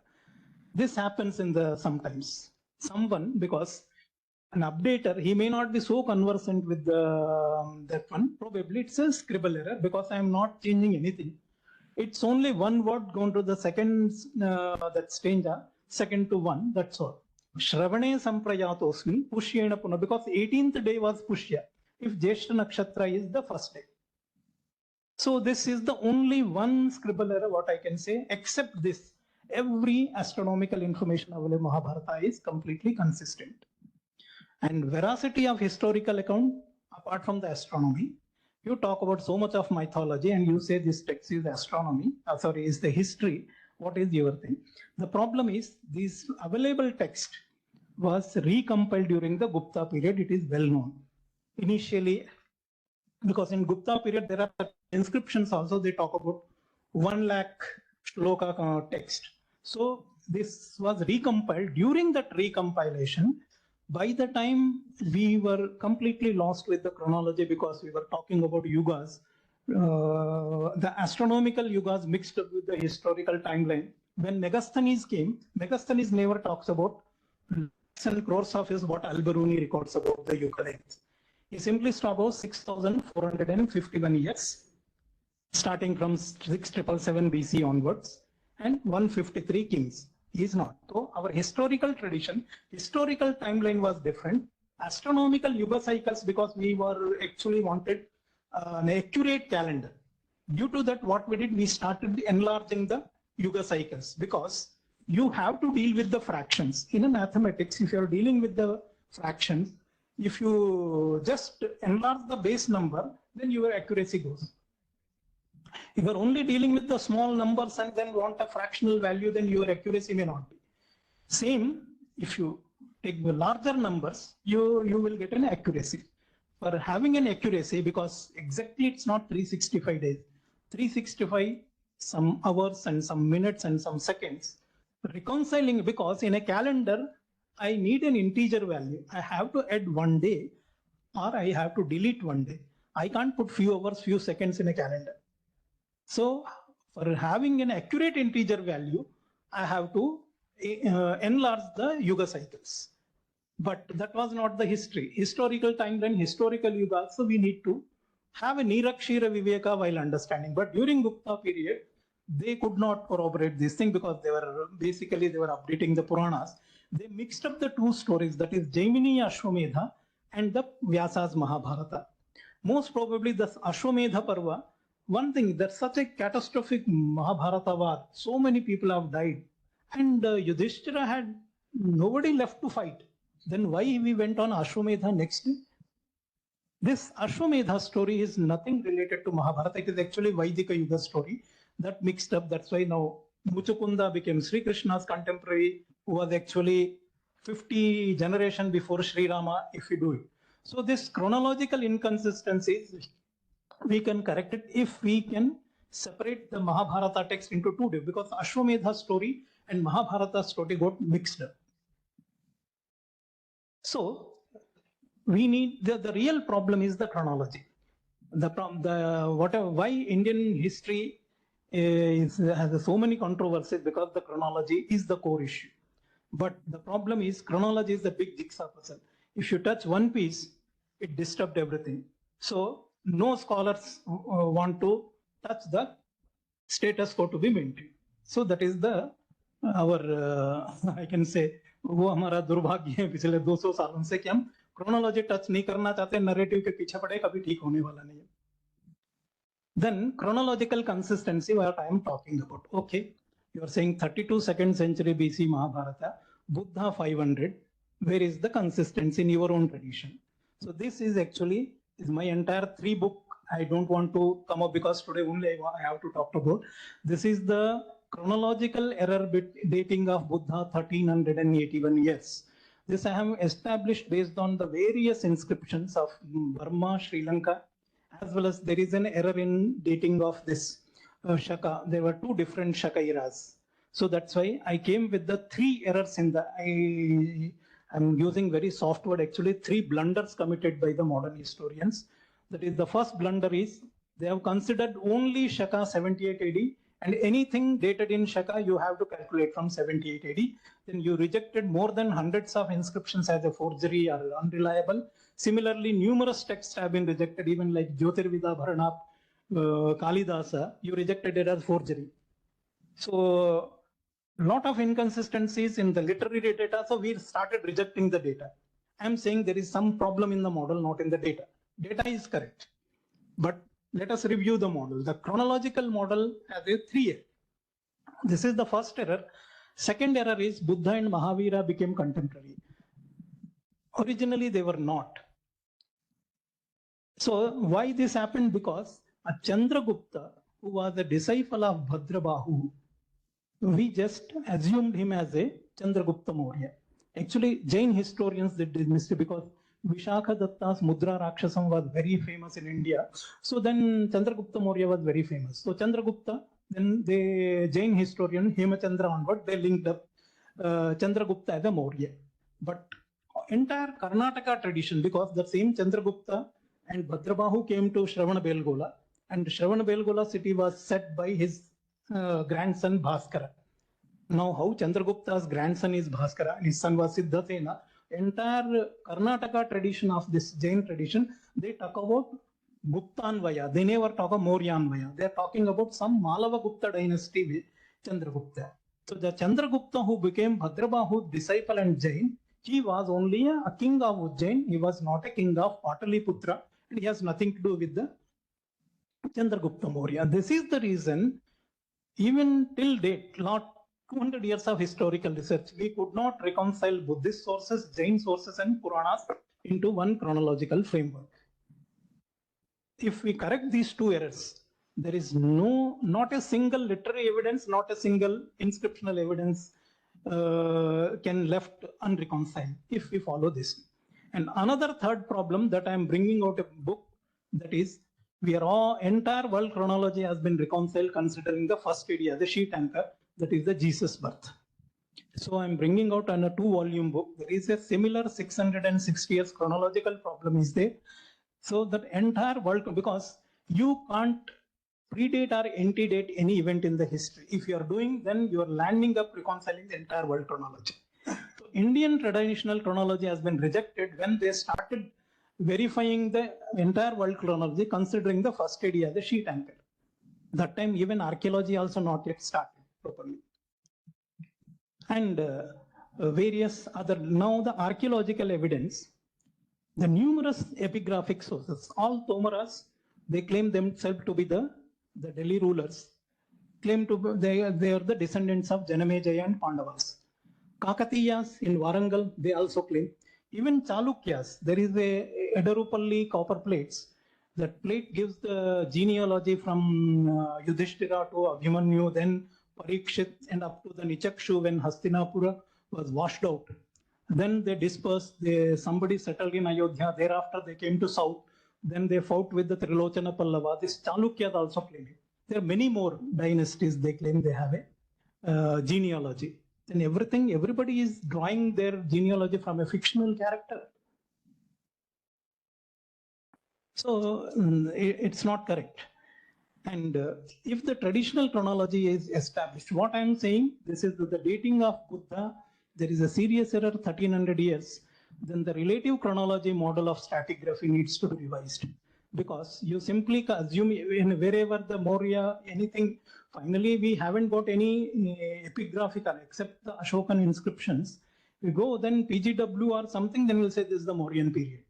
This happens in the sometimes. Someone, because an updater, he may not be so conversant with that one. Probably it's a scribble error because I am not changing anything. It's only one word going to the second, that stanza, second to one, that's all. Shravane samprayatosmi pushyena puna, because 18th day was pushya, if Jeshta Nakshatra is the first day. So this is the only one scribble error what I can say. Except this, every astronomical information available in Mahabharata is completely consistent. And veracity of historical account, apart from the astronomy, you talk about so much of mythology and you say this text is astronomy, is the history. What is your thing? The problem is this available text was recompiled during the Gupta period. It is well known. Initially, because in Gupta period there are inscriptions also, they talk about 1 lakh shloka text. So this was recompiled. During that recompilation, by the time we were completely lost with the chronology because we were talking about yugas, the astronomical yugas mixed up with the historical timeline. When Megasthenes came, Megasthenes never talks about lakhs and crores of is what Al-Biruni records about the yuga length. He simply talks about 6,451 years, starting from 6777 BC onwards, and 153 kings. He is not. So our historical tradition, historical timeline was different. Astronomical yuga cycles, because we were actually wanted an accurate calendar. Due to that, what we did, we started enlarging the yuga cycles, because you have to deal with the fractions. In a mathematics, if you are dealing with the fractions, if you just enlarge the base number, then your accuracy goes. If you are only dealing with the small numbers and then want a fractional value, then your accuracy may not be. Same, if you take the larger numbers, you will get an accuracy. For having an accuracy, because exactly it's not 365 days, 365 some hours and some minutes and some seconds. Reconciling, because in a calendar, I need an integer value. I have to add 1 day or I have to delete 1 day. I can't put few hours, few seconds in a calendar. So for having an accurate integer value, I have to enlarge the yuga cycles. But that was not the history. Historical timeline, historical yuga, so we need to have a Nirakshira Viveka while understanding. But during Gupta period, they could not corroborate this thing because they were updating the Puranas. They mixed up the two stories, that is Jaimini Ashwamedha and the Vyasa's Mahabharata. Most probably the Ashwamedha Parva, one thing, there's such a catastrophic Mahabharata War, so many people have died, and Yudhishthira had nobody left to fight. Then why we went on Ashwamedha next? This Ashwamedha story is nothing related to Mahabharata. It is actually Vaidika Yuga story that mixed up. That's why now Muchukunda became Sri Krishna's contemporary, who was actually 50 generations before Sri Rama, if we do it. So this chronological inconsistencies, we can correct it if we can separate the Mahabharata text into two, because Ashwamedha story and Mahabharata story got mixed up. So we need the real problem is the chronology. Why Indian history has so many controversies, because the chronology is the core issue. But the problem is chronology is the big jigsaw puzzle. If you touch one piece, it disturbs everything. So no scholars want to touch the status quo to be maintained. So that is our I can say वो हमारा दुर्भाग्य है पिछले 200 सालों से कि हम chronology touch नहीं करना चाहते, narrative के पीछे पड़े, कभी ठीक होने वाला नहीं है. Then chronological consistency, what I am talking about. Okay, you are saying 32nd century BC Mahabharata, Buddha 500. Where is the consistency in your own tradition? So this is actually my entire 3 book. I don't want to come up because today only I have to talk about. This is the chronological error dating of Buddha 1381 years. This I have established based on the various inscriptions of Burma, Sri Lanka, as well as there is an error in dating of this Shaka. There were 2 different Shaka eras. So that's why I came with the 3 errors in the, I'm using very soft word, actually 3 blunders committed by the modern historians. That is, the first blunder is they have considered only Shaka 78 AD And anything dated in Shaka, you have to calculate from 78 AD. Then you rejected more than hundreds of inscriptions as a forgery or unreliable. Similarly, numerous texts have been rejected, even like Jyotirvida Bharana, Kalidasa, you rejected it as forgery. So, lot of inconsistencies in the literary data, so we started rejecting the data. I'm saying there is some problem in the model, not in the data. Data is correct, but let us review the model. The chronological model has a 3 error. This is the first error. Second error is Buddha and Mahavira became contemporary. Originally, they were not. So why this happened? Because a Chandragupta, who was a disciple of Bhadrabahu, we just assumed him as a Chandragupta Maurya. Actually, Jain historians did this mistake because Vishakha Datta's Mudra Rakshasam was very famous in India. So then Chandragupta Maurya was very famous. So Chandragupta, then the Jain historian Hemachandra onward, they linked up Chandragupta as a Maurya. But entire Karnataka tradition, because the same Chandragupta and Bhadrabahu came to Shravanabelgola, and Shravanabelgola city was set by his grandson Bhaskara. Now, how Chandragupta's grandson is Bhaskara and his son was Siddhasena, entire Karnataka tradition of this Jain tradition, they talk about Guptanvaya. They never talk about Mauryanvaya. They are talking about some Malava Gupta dynasty with Chandragupta. So the Chandragupta who became Bhadrabahu's disciple and Jain, he was only a king of Ujjain. He was not a king of Pataliputra, and he has nothing to do with the Chandragupta Maurya. This is the reason, even till date, not 200 years of historical research, we could not reconcile Buddhist sources, Jain sources, and Puranas into one chronological framework. If we correct these two errors, there is not a single literary evidence, not a single inscriptional evidence can left unreconciled if we follow this. And another third problem that I am bringing out a book, that is, we are all, entire world chronology has been reconciled considering the first idea, the sheet anchor, that is the Jesus birth. So I'm bringing out on a 2-volume book. There is a similar 660 years chronological problem is there. So that entire world, because you can't predate or antedate any event in the history. If you are doing, then you are landing up reconciling the entire world chronology. So Indian traditional chronology has been rejected when they started verifying the entire world chronology, considering the first idea, the sheet anchor. That time even archaeology also not yet started properly. And various other, now the archaeological evidence, the numerous epigraphic sources, all Tomaras, they claim themselves to be the Delhi rulers, claim to be, they are the descendants of Janamejaya and Pandavas. Kakatiyas in Warangal, they also claim. Even Chalukyas, there is a Edarupalli copper plates. That plate gives the genealogy from Yudhishthira to Abhimanyu, then Parikshit, and up to the Nichakshu when Hastinapura was washed out. Then they dispersed, somebody settled in Ayodhya, thereafter they came to south, then they fought with the Trilochana Pallava. This Chalukyas also claim it. There are many more dynasties they claim they have a genealogy. Then everybody is drawing their genealogy from a fictional character. So it's not correct. And if the traditional chronology is established, what I'm saying, this is the dating of Buddha, there is a serious error, 1300 years, then the relative chronology model of stratigraphy needs to be revised. Because you simply assume wherever the Maurya, anything, finally we haven't got any epigraphical except the Ashokan inscriptions. We go then PGW or something, then we'll say this is the Mauryan period.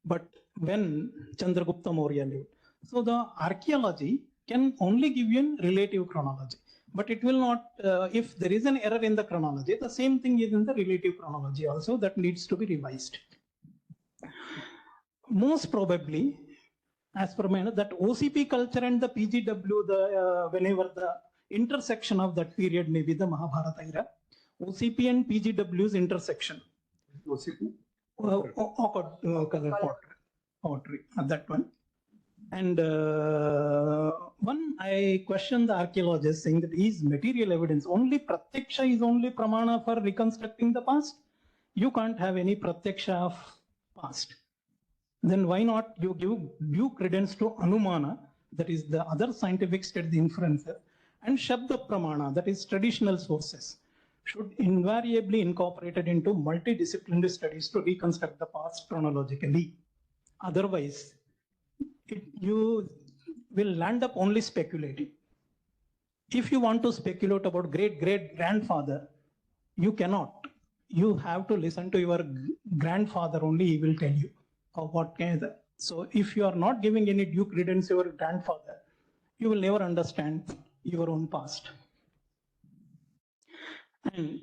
But when Chandragupta Maurya lived. So the archaeology can only give you a relative chronology. But it will not, if there is an error in the chronology, the same thing is in the relative chronology also, that needs to be revised. Most probably, as per my, that OCP culture and the PGW, whenever the intersection of that period may be the Mahabharata era, OCP and PGW's intersection. OCP? Pottery, that one. And one, I question the archaeologists saying that is material evidence. Only pratyaksha is only pramana for reconstructing the past. You can't have any pratyaksha of past. Then why not you give due credence to anumana, that is the other scientific state, the inferences, and Shabda Pramana, that is traditional sources, should invariably incorporated into multidisciplinary studies to reconstruct the past chronologically. Otherwise, you will land up only speculating. If you want to speculate about great-great-grandfather, you cannot. You have to listen to your grandfather only, he will tell you. Or what kind of, so if you are not giving any due credence to your grandfather, you will never understand your own past. And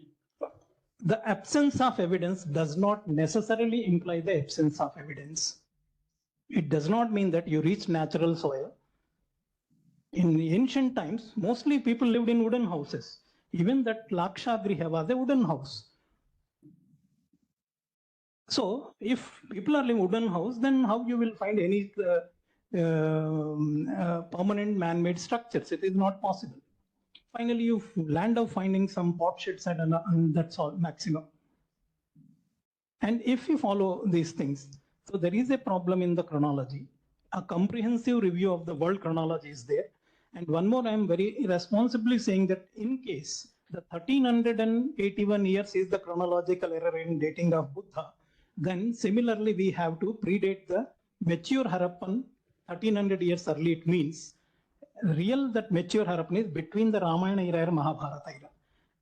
the absence of evidence does not necessarily imply the absence of evidence. It does not mean that you reach natural soil. In the ancient times, mostly people lived in wooden houses. Even that Lakshagriha was a wooden house. So, if people are living in wooden house, then how you will find any permanent man-made structures? It is not possible. Finally, you land up finding some pot sheds and that's all, maximum. And if you follow these things, so there is a problem in the chronology. A comprehensive review of the world chronology is there. And one more, I am very irresponsibly saying that in case the 1381 years is the chronological error in dating of Buddha, then similarly we have to predate the mature Harappan 1300 years early. It means real that mature Harappan is between the Ramayana era and Mahabharata era.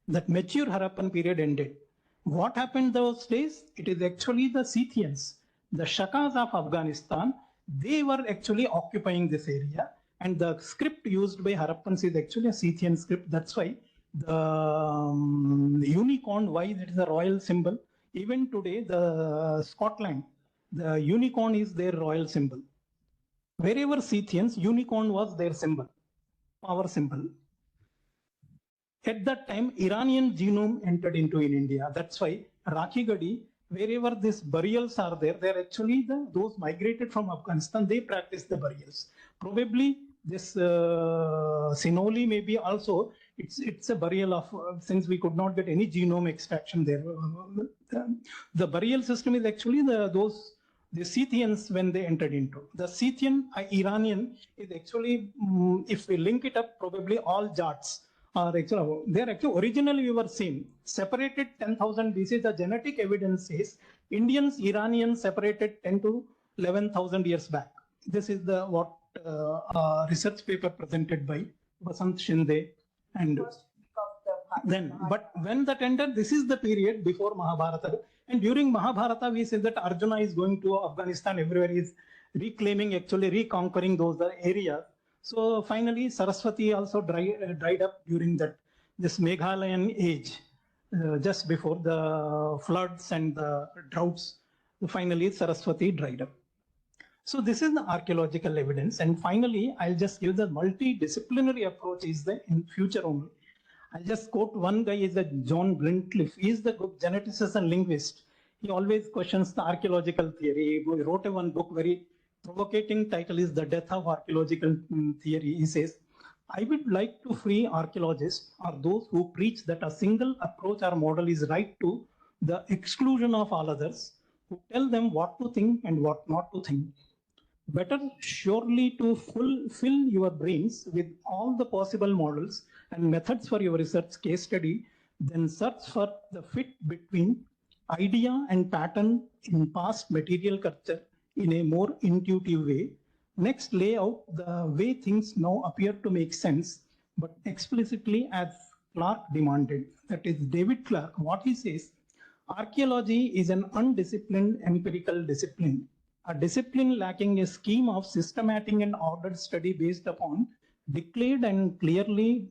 That mature Harappan period ended. What happened those days? It is actually the Scythians, the Shakas of Afghanistan. They were actually occupying this area, and the script used by Harappans is actually a Scythian script. That's why the unicorn, why it is a royal symbol. Even today, the Scotland, the unicorn is their royal symbol. Wherever Scythians, unicorn was their symbol, power symbol. At that time, Iranian genome entered into in India. That's why Rakhi Gadi, wherever these burials are there, they're actually those migrated from Afghanistan, they practice the burials. Probably this Sinoli may be also, it's a burial of, since we could not get any genome extraction there. The burial system is actually the Scythians when they entered into. The Scythian Iranian is actually, if we link it up, probably all Jats are actually, they're actually originally we were seen, separated 10,000 BC, the genetic evidence says Indians, Iranians separated 10 to 11,000 years back. This is the what research paper presented by Vasant Shinde and then, but when that entered, this is the period before Mahabharata. And during Mahabharata, we say that Arjuna is going to Afghanistan, everywhere he is reclaiming, actually reconquering those areas. So finally, Saraswati also dried up during this Meghalayan age, just before the floods and the droughts. Finally, Saraswati dried up. So this is the archaeological evidence. And finally, I'll just give the multidisciplinary approach is in future only. I'll just quote one guy is John Blintcliffe. He is the good geneticist and linguist. He always questions the archaeological theory. He wrote one book, very provocating title is The Death of Archaeological Theory. He says, I would like to free archaeologists or those who preach that a single approach or model is right to the exclusion of all others, who tell them what to think and what not to think. Better surely to fill your brains with all the possible models and methods for your research case study than search for the fit between idea and pattern in past material culture in a more intuitive way. Next, lay out the way things now appear to make sense, but explicitly as Clark demanded. That is David Clark, what he says, archaeology is an undisciplined empirical discipline, a discipline lacking a scheme of systematic and ordered study based upon declared and clearly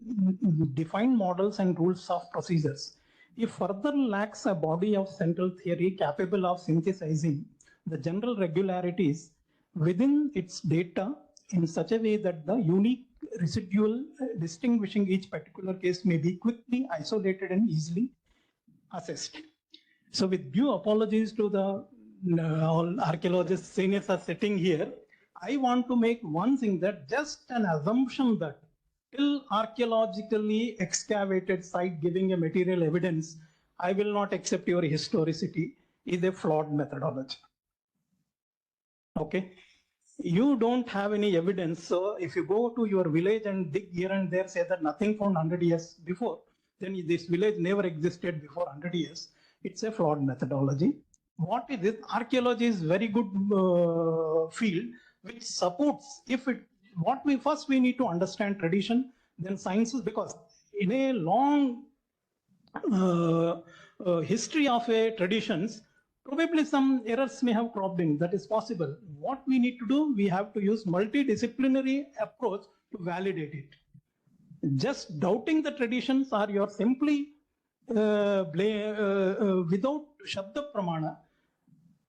defined models and rules of procedures. It further lacks a body of central theory capable of synthesizing the general regularities within its data in such a way that the unique residual distinguishing each particular case may be quickly isolated and easily assessed. So with due apologies to the all archaeologists, seniors are sitting here, I want to make one thing, that just an assumption that till archaeologically excavated site giving a material evidence, I will not accept your historicity, is a flawed methodology. Okay. you don't have any evidence. So if you go to your village and dig here and there, say that nothing found 100 years before, then this village never existed before 100 years. It's a flawed methodology. What is this? Archaeology is very good field which supports. If it, what we first we need to understand tradition, then sciences, because in a long history of a traditions, probably some errors may have cropped in. That is possible. What we need to do, we have to use multidisciplinary approach to validate it. Just doubting the traditions, or you're simply without Shabda Pramana,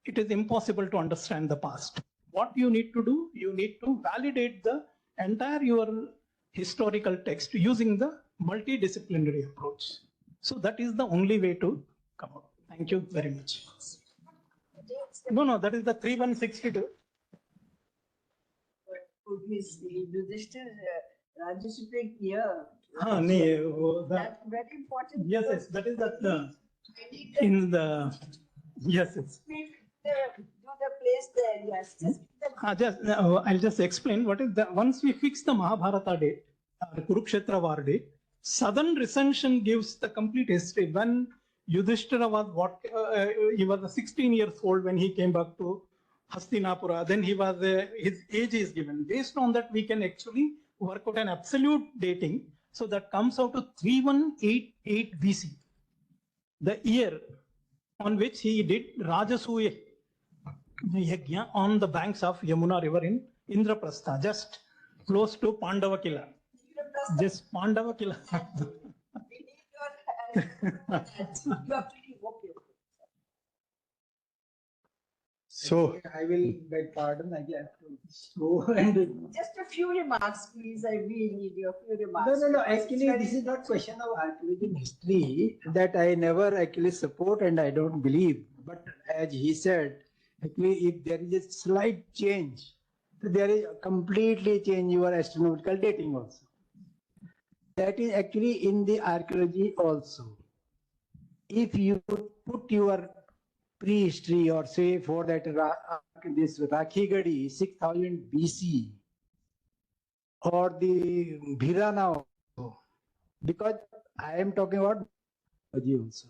it is impossible to understand the past. What you need to do, you need to validate the entire your historical text using the multidisciplinary approach. So that is the only way to come out. Thank you very much. No, that is the 3162. Participate here. That's very important. Yes, that is the in the yes. Speak to the place there. Yes. I'll just explain what is the. Once we fix the Mahabharata date, Kurukshetra War date, southern recension gives the complete history. When Yudhishthira was he was 16 years old when he came back to Hastinapura. Then he was his age is given. Based on that, we can actually work out an absolute dating. So that comes out to 3188 BC, the year on which he did Rajasuya Yajna on the banks of Yamuna River in Indraprastha, just close to Pandavakila. Just Pandavakila. We need your help. You have to be okay. So I will beg pardon. I have to go and. Just a few remarks, please. I really need your few remarks. No. Actually, this is not question of archaeology and history that I never actually support and I don't believe. But as he said, actually, if there is a slight change, there is a completely change your astronomical dating also. That is actually in the archaeology also. If you put your prehistory or say for that this Rakhigadi 6000 BC or the Bhirana also, because I am talking about archaeology also.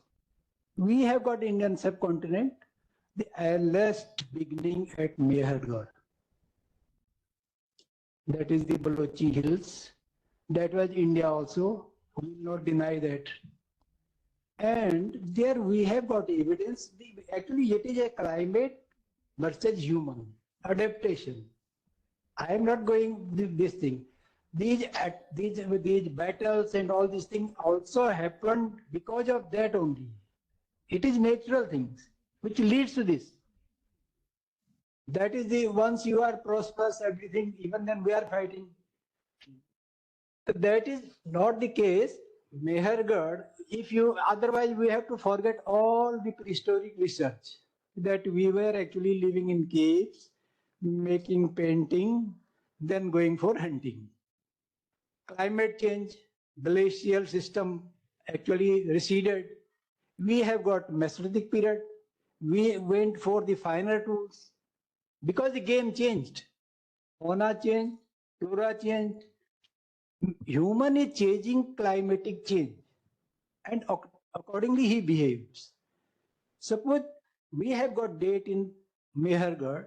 We have got Indian subcontinent, the earliest beginning at Mehergarh. That is the Balochi Hills. That was India also. We will not deny that. And there we have got evidence. Actually, it is a climate versus human adaptation. I am not going this thing. These battles and all these things also happened because of that only. It is natural things which leads to this. That is the once you are prosperous, everything, even then we are fighting. That is not the case. Mehergarh, if you otherwise we have to forget all the prehistoric research that we were actually living in caves, making painting, then going for hunting. Climate change, glacial system actually receded. We have got Mesolithic period. We went for the finer tools because the game changed. Fauna changed, flora changed. Human is changing climatic change and accordingly he behaves. Suppose we have got date in Mehergarh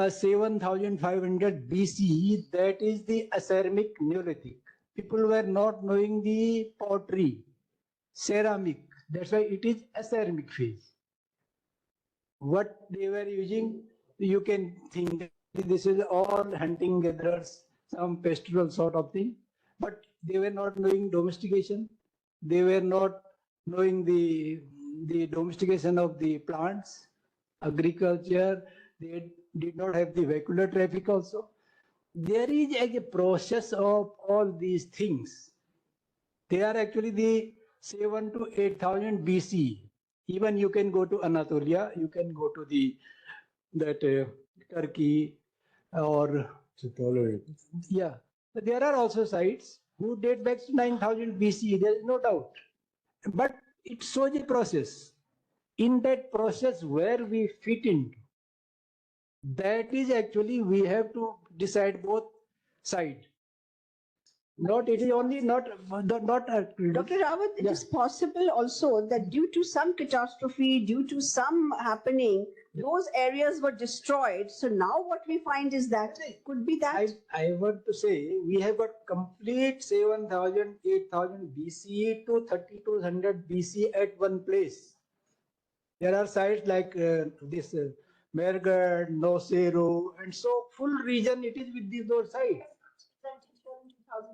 7500 BC, that is the Aceramic Neolithic. People were not knowing the pottery, ceramic, that's why it is Aceramic phase. What they were using, you can think this is all hunting gatherers, some pastoral sort of thing. But they were not knowing domestication. They were not knowing the domestication of the plants, agriculture. They did not have the vehicular traffic also. There is a process of all these things. They are actually the 7 to 8000 BC. Even you can go to Anatolia, you can go to Turkey or yeah. But there are also sites who date back to 9000 BC, there is no doubt. But it shows a process. In that process where we fit in, That is actually we have to decide both sides. Not it is only not Dr. Rawat, it Yeah. is possible also that due to some catastrophe, due to some happening, those areas were destroyed. So now what we find is that could be that. I want to say we have got complete 7,000, 8,000 BCE to 3200 BC at one place. There are sites like this Mergard, Nosero, and so full region it is with those sites.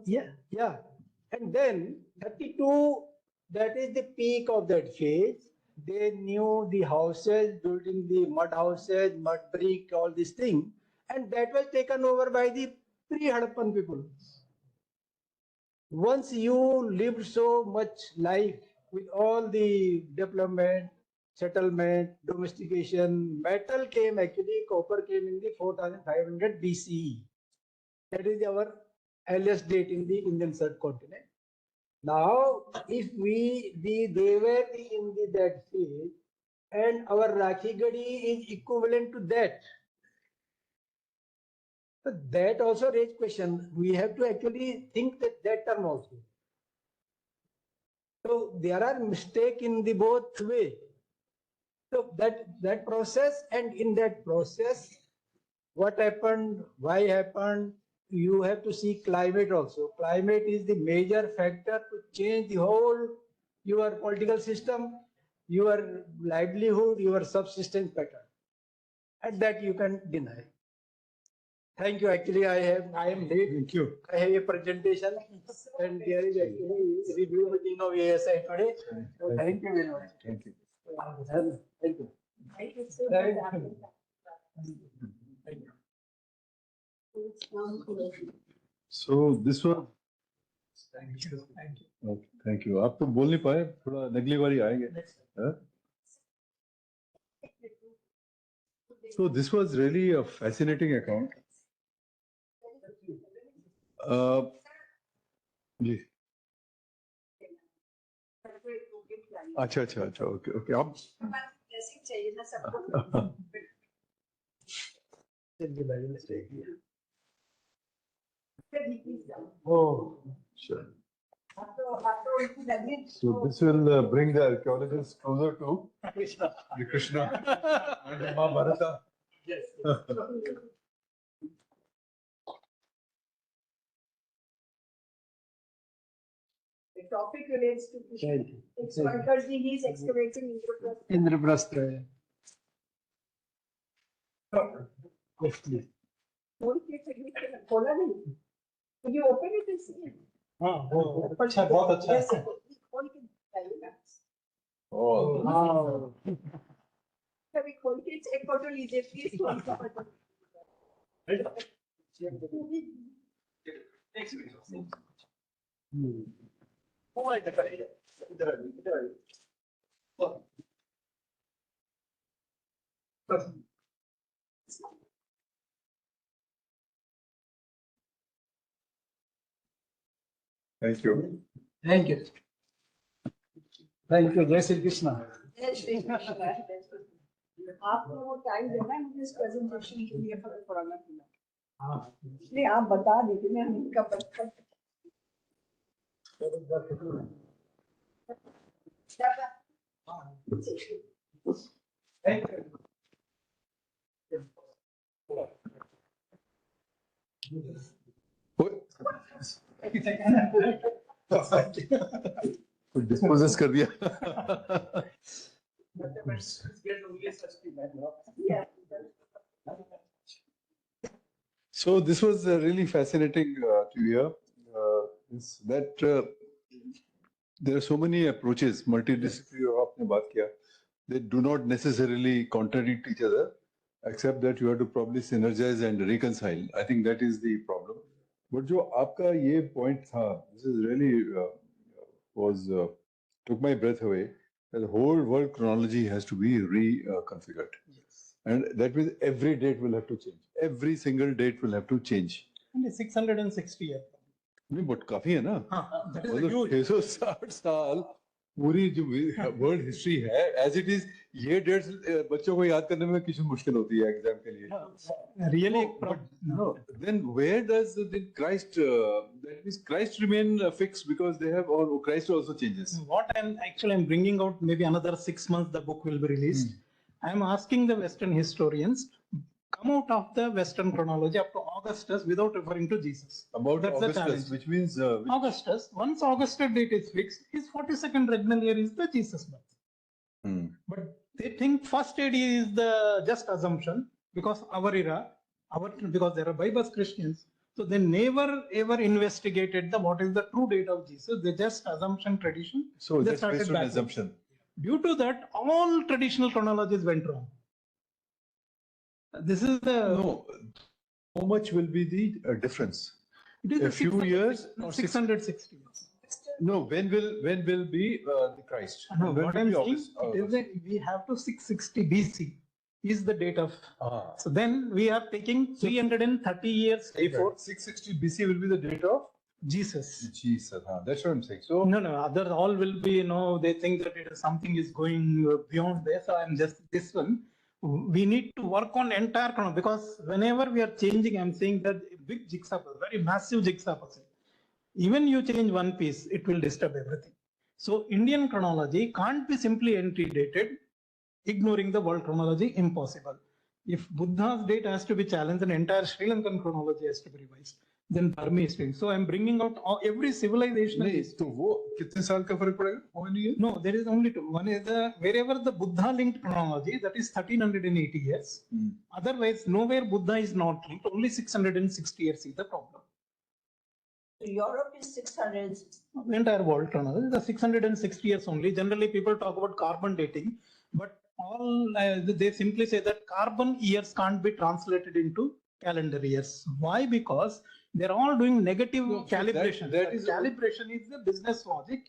Yeah. And then 32, that is the peak of that phase. They knew the houses, building the mud houses, mud brick, all these things. And that was taken over by the pre-Harappan people. Once you lived so much life with all the development, settlement, domestication, metal came actually, copper came in the 4500 BCE. That is our earliest date in the Indian subcontinent. Now, if they were in that phase, and our Rakhi Gadi is equivalent to that, so that also raise question. We have to actually think that term also. So there are mistake in the both way. So that process, and in that process, what happened, why happened, you have to see climate also. Climate is the major factor to change the whole your political system, your livelihood, your subsistence pattern. And that you can deny. Thank you. Actually, I am late. Thank you. I have a presentation, and there is actually review meeting of ASI today. So thank you very much. Thank you. Thank you. Thank you so Thank much. you. So this was. Thank you. Okay, thank you. आप तो बोल नहीं पाए, थोड़ा अगली बारी आएंगे. हाँ? So this was really a fascinating account. जी. अच्छा, okay. अब Blessing चाहिए ना सबको. Oh, sure. आपको उनकी नजदीक So this will bring the archaeologists closer to Krishna. the Krishna and the Mahabharata. Yes. The topic relates to Krishna. Thank you. It's Vankarji, he is excavating Indraprastha. Indraprastha. Yes, please. खोला नहीं. Could you open it and see it? हाँ, वो अच्छा, बहुत अच्छा Yes, है. खोल के दिखाइएगा. Oh, Wow. कभी खोल के एक फोटो लीजिए प्लीज. खोल के photo. thank you. Thank you. Thank you. Jai Shri Krishna. जय श्री कृष्ण. आपको वो टाइम देना है मुझे इस प्रेजेंटेशन के लिए पुराना फिल्म. इसलिए आप बता दीजिए मैं इनका बचपन. Thank you. कुछ डिस्पोजेस कर दिया. So this was really fascinating to hear. There are so many approaches, multidisciplinary आपने बात किया. They do not necessarily contradict each other, except that you have to probably synergize and reconcile. I think that is the problem. But जो आपका ये point था, this is really took my breath away. The whole world chronology has to be reconfigured. Yes. And that means every date will have to change. Every single date will have to change. And 660 years. नहीं, but काफी है ना. हाँ, that is मतलब huge. 660 साल पूरी जो world history है एज इट इज, ये डेट्स बच्चों को याद करने में किसी मुश्किल होती है एग्जाम के लिए. Really, No, then where does the Christ, that means Christ remain fixed because they have, or Christ also changes? what I'm bringing out, maybe another 6 months the book will be released. I'm asking the Western historians come out of the Western chronology up to Augustus without referring to Jesus. About That's the Augustus, challenge. which means Augustus, once Augustus date is fixed, his 42nd regnal year is the Jesus birth. But they think first AD is the just assumption because our era, because there are Bible Christians, so they never ever investigated what is the true date of Jesus. They just assumption tradition. so They that's started based on backwards. assumption. Due to that, all traditional chronologies went wrong. This is the No, how much will be the difference? it is a the few 600 years or 660 years. No, when will be the Christ? No, When what will I'm be saying August? is that we have to 660 BC is the date of. So then we are taking 330 years before 660 BC will be the date of Jesus. Jesus. That's what I'm saying. So No, other all will be, they think that it is something is going beyond this. So I'm just this one. We need to work on entire chronology because whenever we are changing, I'm saying that big jigsaw puzzle, very massive jigsaw puzzle. Even you change one piece, it will disturb everything. So Indian chronology can't be simply antedated, ignoring the world chronology, impossible. If Buddha's date has to be challenged, then entire Sri Lankan chronology has to be revised. Then Burmese history. So I'm bringing out every civilization. नहीं तो वो कितने साल का फर्क पड़ेगा? How many years? No, there is only two. One is wherever the Buddha linked chronology, that is 1380 years. Otherwise, nowhere Buddha is not linked. Only 660 years is the problem. Europe is 660. The entire world chronology, the 660 years only. Generally, people talk about carbon dating, but all they simply say that carbon years can't be translated into calendar years. Why? Because they're all doing negative calibration. that is calibration is the business logic.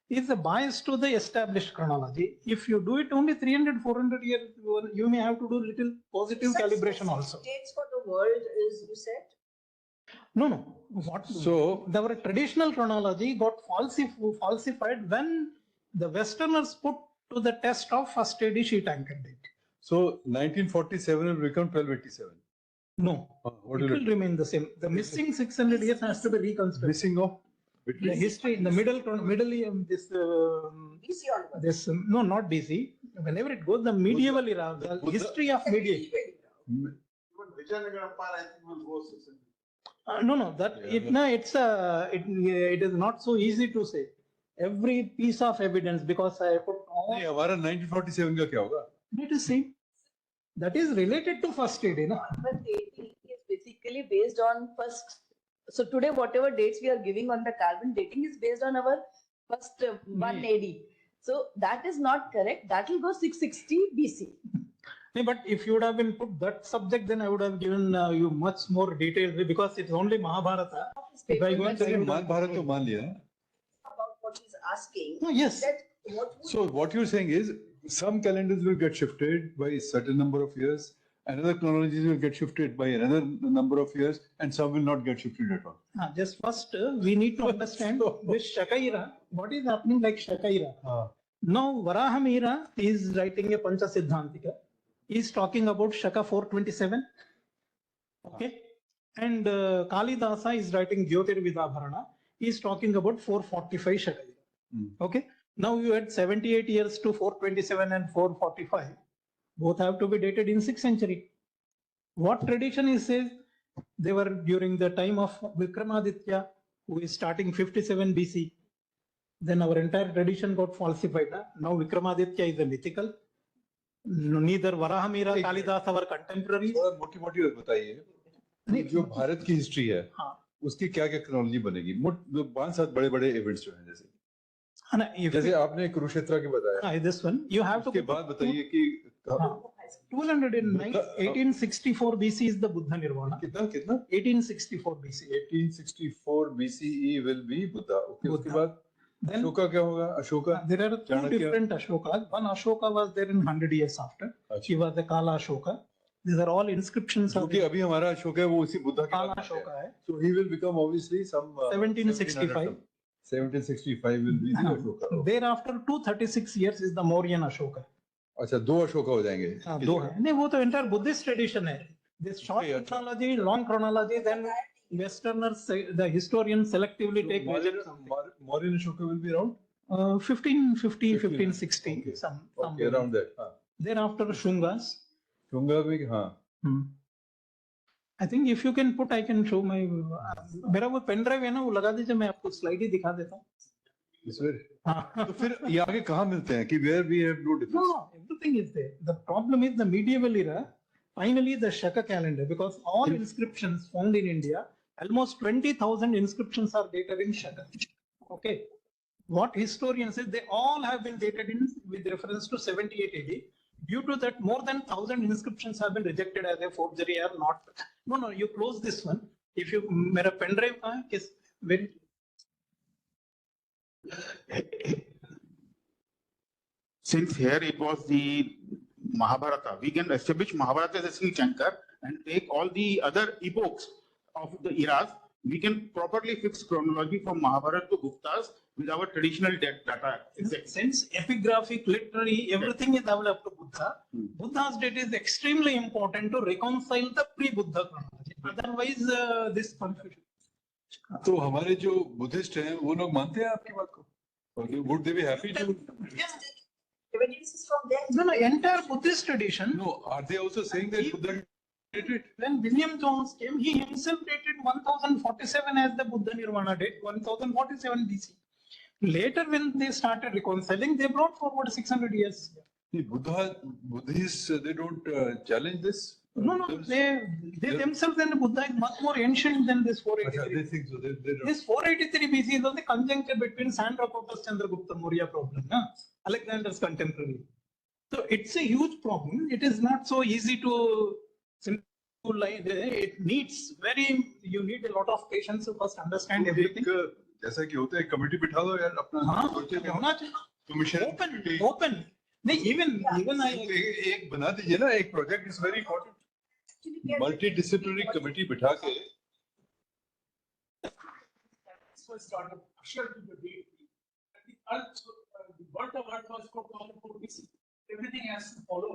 Is a bias to the established chronology. If you do it only 300, 400 years, you may have to do little positive calibration also. Dates for the world is, you said? No. What? So Our traditional chronology got falsified when the Westerners put to the test of first AD sheet anchor date. So 1947 will become 1287. No, What it will will remain the same. The missing 600 years has to be reconstructed. missing of The history in the middle, this BC onwards. no, not BC. Whenever it goes, the medieval era, the Buddha- history of medieval. Even Vijayanagara Empire, I think, will go 600. No, that it is not so easy to say. Every piece of evidence, because I put all. नहीं हमारा 1947 का क्या होगा? It is same. That is related to first AD, no? But dating is basically based on first. So today, whatever dates we are giving on the carbon dating is based on our first 1 AD. So that is not correct. That will go 660 BC. No, but if you would have been put that subject, then I would have given you much more details because it's only Mahabharata. If I go and say Mahabharat तो मान लिया ना? About what he's asking. No, yes. That what would So what you're saying is some calendars will get shifted by a certain number of years, another chronologies will get shifted by another number of years, and some will not get shifted at all. Just first, we need to understand this Shakaira. What is happening like Shakaira? Now, Varahamira is writing a Pancha Siddhantika. He is talking about Shaka 427. Okay. And Kalidasa is writing Jyotirvidabharana. He is talking about 445 Shakaira. Okay. Now you had 78 years to 427 and 445. Both have to be dated in 6th century. What tradition is says they were during the time of Vikramaditya, who is starting 57 BC. Then our entire tradition got falsified. Now Vikramaditya is a mythical. Neither Varahamira, Kalidasa were contemporaries. थोड़ा मोटी-मोटी बात बताइए। जो भारत की history है, उसकी क्या-क्या chronology बनेगी? 5-7 बड़े-बड़े इवेंट्स जो हैं जैसे आपने कुरुक्षेत्र की बताया। This one you have to. उसके बाद बताइए कि 1864 BC is the Buddha Nirvana. कितना? 1864 BC. 1864 BCE will be Buddha. Okay, उसके Buddha. बाद Ashoka क्या होगा? Ashoka. There are two Chanakya. different Ashokas. One Ashoka was there in 100 years after. He was the Kala Ashoka. These are all inscriptions. जो कि अभी हमारा अशोक है वो उसी बुद्धा के Kala बाद Ashoka है. So he will become obviously some 1765. 1765 will be the Ashoka. Thereafter 236 years is the Mauryan Ashoka. अच्छा, दो अशोका हो जाएंगे. हाँ, दो है नहीं, वो तो entire Buddhist tradition है. This short Okay, chronology, long chronology, then Westerners, the historians selectively take measures. Mauryan Ashoka will be around 1550, 1560, okay. some Okay, around that. हाँ. Thereafter Shungas. Shunga भी हाँ. I think if you can put, I can show my. मेरा वो pen drive है ना, वो लगा दीजिए, मैं आपको स्लाइड ही दिखा देता हूँ. हाँ. तो फिर ये आगे कहाँ मिलते हैं कि where we have no difference? No, everything is there. The problem is the medieval era. Finally, the Shaka calendar, because all inscriptions found in India, almost 20,000 inscriptions are dated in Shaka. Okay. What historians say, they all have been dated in with reference to 78 AD. Due to that, more than 1,000 inscriptions have been rejected as a forgery or not. No, you close this one. If you, मेरा pen drive कहाँ है? किस very. Since here it was the Mahabharata, we can establish Mahabharata as a single anchor and take all the other epochs of the eras. We can properly fix chronology from Mahabharata to Gupta's with our traditional data. Exactly. Since epigraphic, literary, everything is developed to Buddha, Buddha's date is extremely important to reconcile the pre-Buddha chronology. Otherwise, this confusion. तो हमारे जो Buddhist हैं वो लोग मानते हैं आपकी बात को? Would they be happy to? Evidences from there. No, entire Buddhist tradition. No, are they also saying that Buddha did it? When William Jones came, he himself dated 1047 as the Buddha Nirvana date, 1047 BC. Later, when they started reconciling, they brought forward 600 years. The Buddhists, they don't challenge this? No, they themselves, and Buddha is much more ancient than this 483. They think so. They don't. This 483 BC is the conjuncture between Chandragupta Chandragupta Maurya problem, Alexander's contemporary. So it's a huge problem. It is not so easy to simplify. It needs you need a lot of patience to first understand everything. जैसा कि होता है committee बिठा दो यार अपना होना चाहिए open नहीं even I एक बना दीजिए ना एक project is very important multi disciplinary committee बिठा के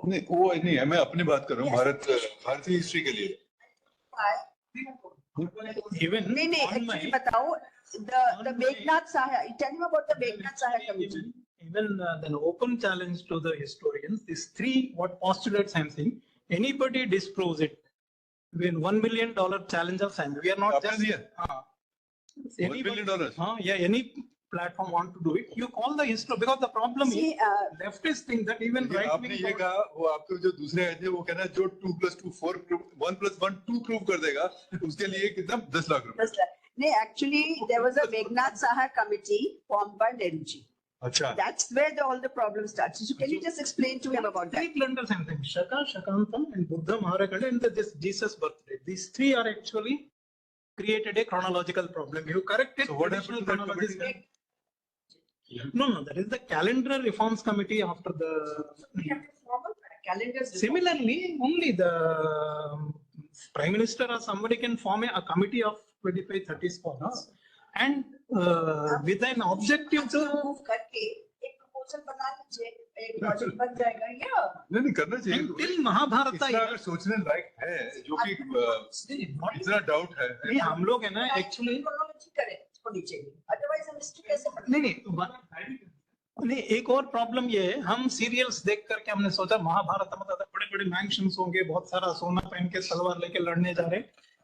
नहीं वो नहीं है मैं अपनी बात कर रहा हूँ भारतीय हिस्ट्री के लिए even actually बताओ the Meghnath Saha. Tell me about the Meghnath Saha committee. Even an open challenge to the historians. These three what postulates I'm saying. Anybody disproves it. When $1 million challenge of science, we are not just $1 billion. Yeah, any platform want to do it. You call the history because the problem is leftists think that even right आपने ये कहा वो आपके जो दूसरे आए थे वो कहना जो 2 + 2 4 1 + 1 2 प्रूव कर देगा उसके लिए कितना 10 लाख रुपए. 10 lakh. No, actually there was a Meghnath Saha committee formed by Nehruji. अच्छा. That's where all the problems start. So can you just explain to him about that? Three calendars and things. Shaka, Shakantam, and Buddha Maharakanda, and this Jesus birthday. These three are actually created a chronological problem. You correct it. So what happened to that committee? No, that is the calendar reforms committee after the. We have to form a calendar. Similarly, only the prime minister or somebody can form a committee of 25-30 scholars and with an objective to move करके एक proposal बना लीजिए एक project बन जाएगा या नहीं करना चाहिए. Until Mahabharata अगर सोचने लायक है जो कि इतना डाउट है नहीं हम लोग है ना एक्चुअली chronology करें होनी चाहिए otherwise हम हिस्ट्री कैसे पढ़ेंगे. नहीं एक और प्रॉब्लम ये है हम सीरियल्स देख करके हमने सोचा महाभारत में बड़े बड़े मैंशंस होंगे बहुत सारा सोना पहन के तलवार लेके लड़ने जा रहे.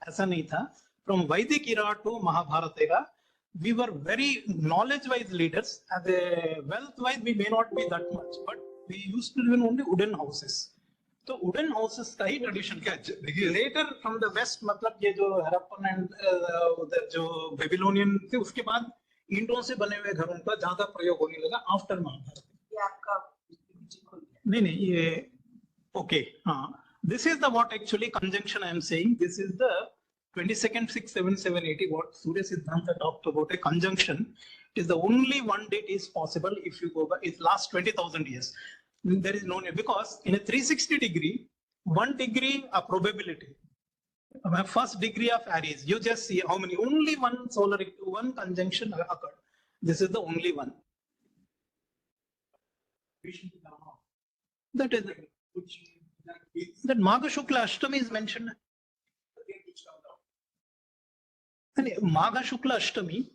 ऐसा नहीं था. From Vedic era to Mahabharata era, we were very knowledge-wise leaders. As a wealth-wise, we may not be that much, but we used to live in only wooden houses. So wooden houses का ही tradition क्या है? Later from the west, मतलब ये जो Harappan and उधर जो Babylonian थे, उसके बाद ईंटों से बने हुए घरों का ज़्यादा प्रयोग होने लगा after Mahabharata. ये आपका नहीं ये okay हाँ. This is the what actually conjunction I am saying. This is the 22nd, 6th, 7th, 7th, 80, what Surya Siddhanta talked about a conjunction. It is the only one date is possible if you go by, it lasts 20,000 years. There is no need, because in a 360 degree, 1 degree of probability, first degree of Aries, you just see how many, only one conjunction occurred. This is the only one. That is that Magha Shukla Ashtami is mentioned. And Magha Shukla Ashtami,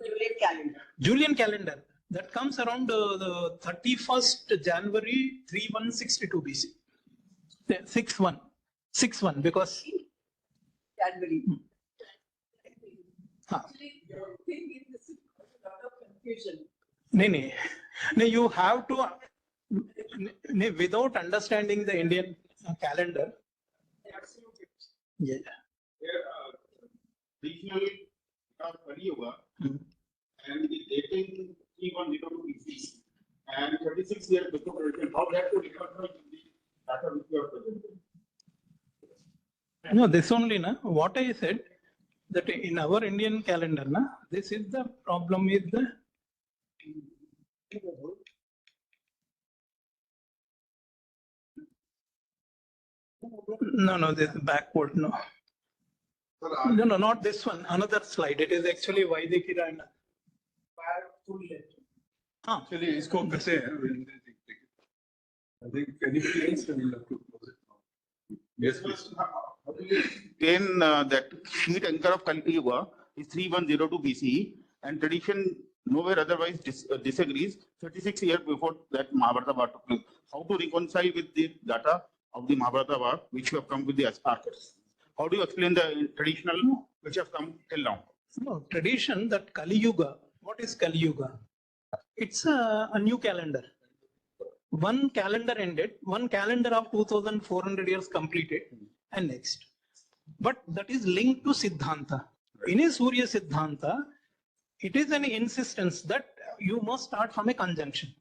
Julian calendar. Julian calendar, that comes around the 31st January 3162 BC. 61 because January. huh. Actually, the thing is, this is a lot of confusion. No, you have to without understanding the Indian calendar. Yeah. Regionally, Kali Yuga and the dating 3102 BC and 36 years before creation, how that to reconstruct the data which you are presenting? No, this only, na, what I said, that in our Indian calendar, na, this is the problem with the no, this is backward, no. No, not this one, another slide. It is actually Vaidikira and Actually, इसको कैसे है? I think anything else we'll have to close it now. Yes, please. Then that sheet anchor of Kali Yuga is 3102 BCE and tradition nowhere otherwise disagrees 36 years before that Mahabharata War took place. How to reconcile with the data of the Mahabharata War which you have come with the archives? How do you explain the traditional which have come till now? no tradition that Kali Yuga. What is Kali Yuga? It's a new calendar. One calendar ended, one calendar of 2400 years completed, and next. But that is linked to Siddhanta. In a Surya Siddhanta, it is an insistence that you must start from a conjunction.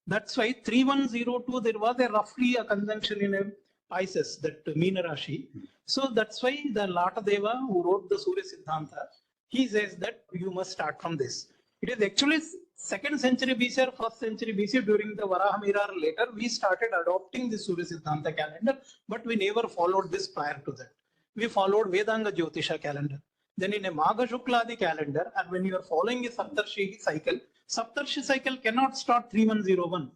That's why 3102, there was a roughly a conjunction in a Pisces, that Meena Rashi. So that's why the Latadeva, who wrote the Surya Siddhanta, he says that you must start from this. It is actually 2nd century BC or 1st century BC during the Varahamira or later, we started adopting the Surya Siddhanta calendar, but we never followed this prior to that. We followed Vedanga Jyotisha calendar. Then in a Magha Shukladi calendar, and when you are following a Saptarshi cycle cannot start 3101.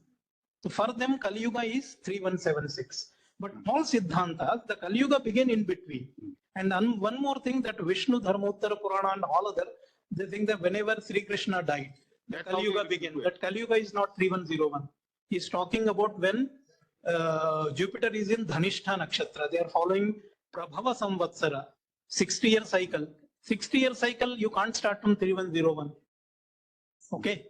So for them, Kali Yuga is 3176. But all Siddhantas, the Kali Yuga began in between. And one more thing, that Vishnu, Dharmottara Purana and all other, they think that whenever Sri Krishna died, the Kali Yuga began. But Kali Yuga is not 3101. He's talking about when Jupiter is in Dhanishta Nakshatra. They are following Prabhava Samvatsara, 60-year cycle. 60-year cycle, you can't start from 3101. Okay.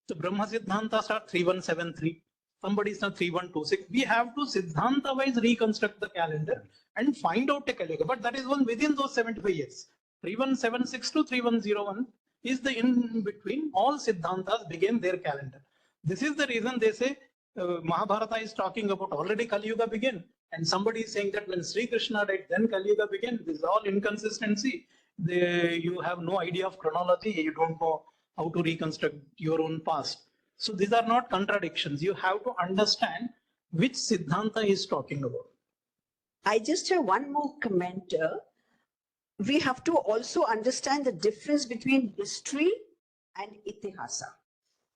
So Brahma Siddhanta start 3173. Somebody is not 3126. We have to Siddhanta wise reconstruct the calendar and find out a Kali Yuga. But that is one within those 75 years. 3176 to 3101 is the in between. All Siddhantas begin their calendar. This is the reason they say Mahabharata is talking about already Kali Yuga began. And somebody is saying that when Sri Krishna died, then Kali Yuga began. This is all inconsistency. You have no idea of chronology. You don't know how to reconstruct your own past. So these are not contradictions. You have to understand which Siddhanta is talking about. I just have one more comment. We have to also understand the difference between history and itihasa.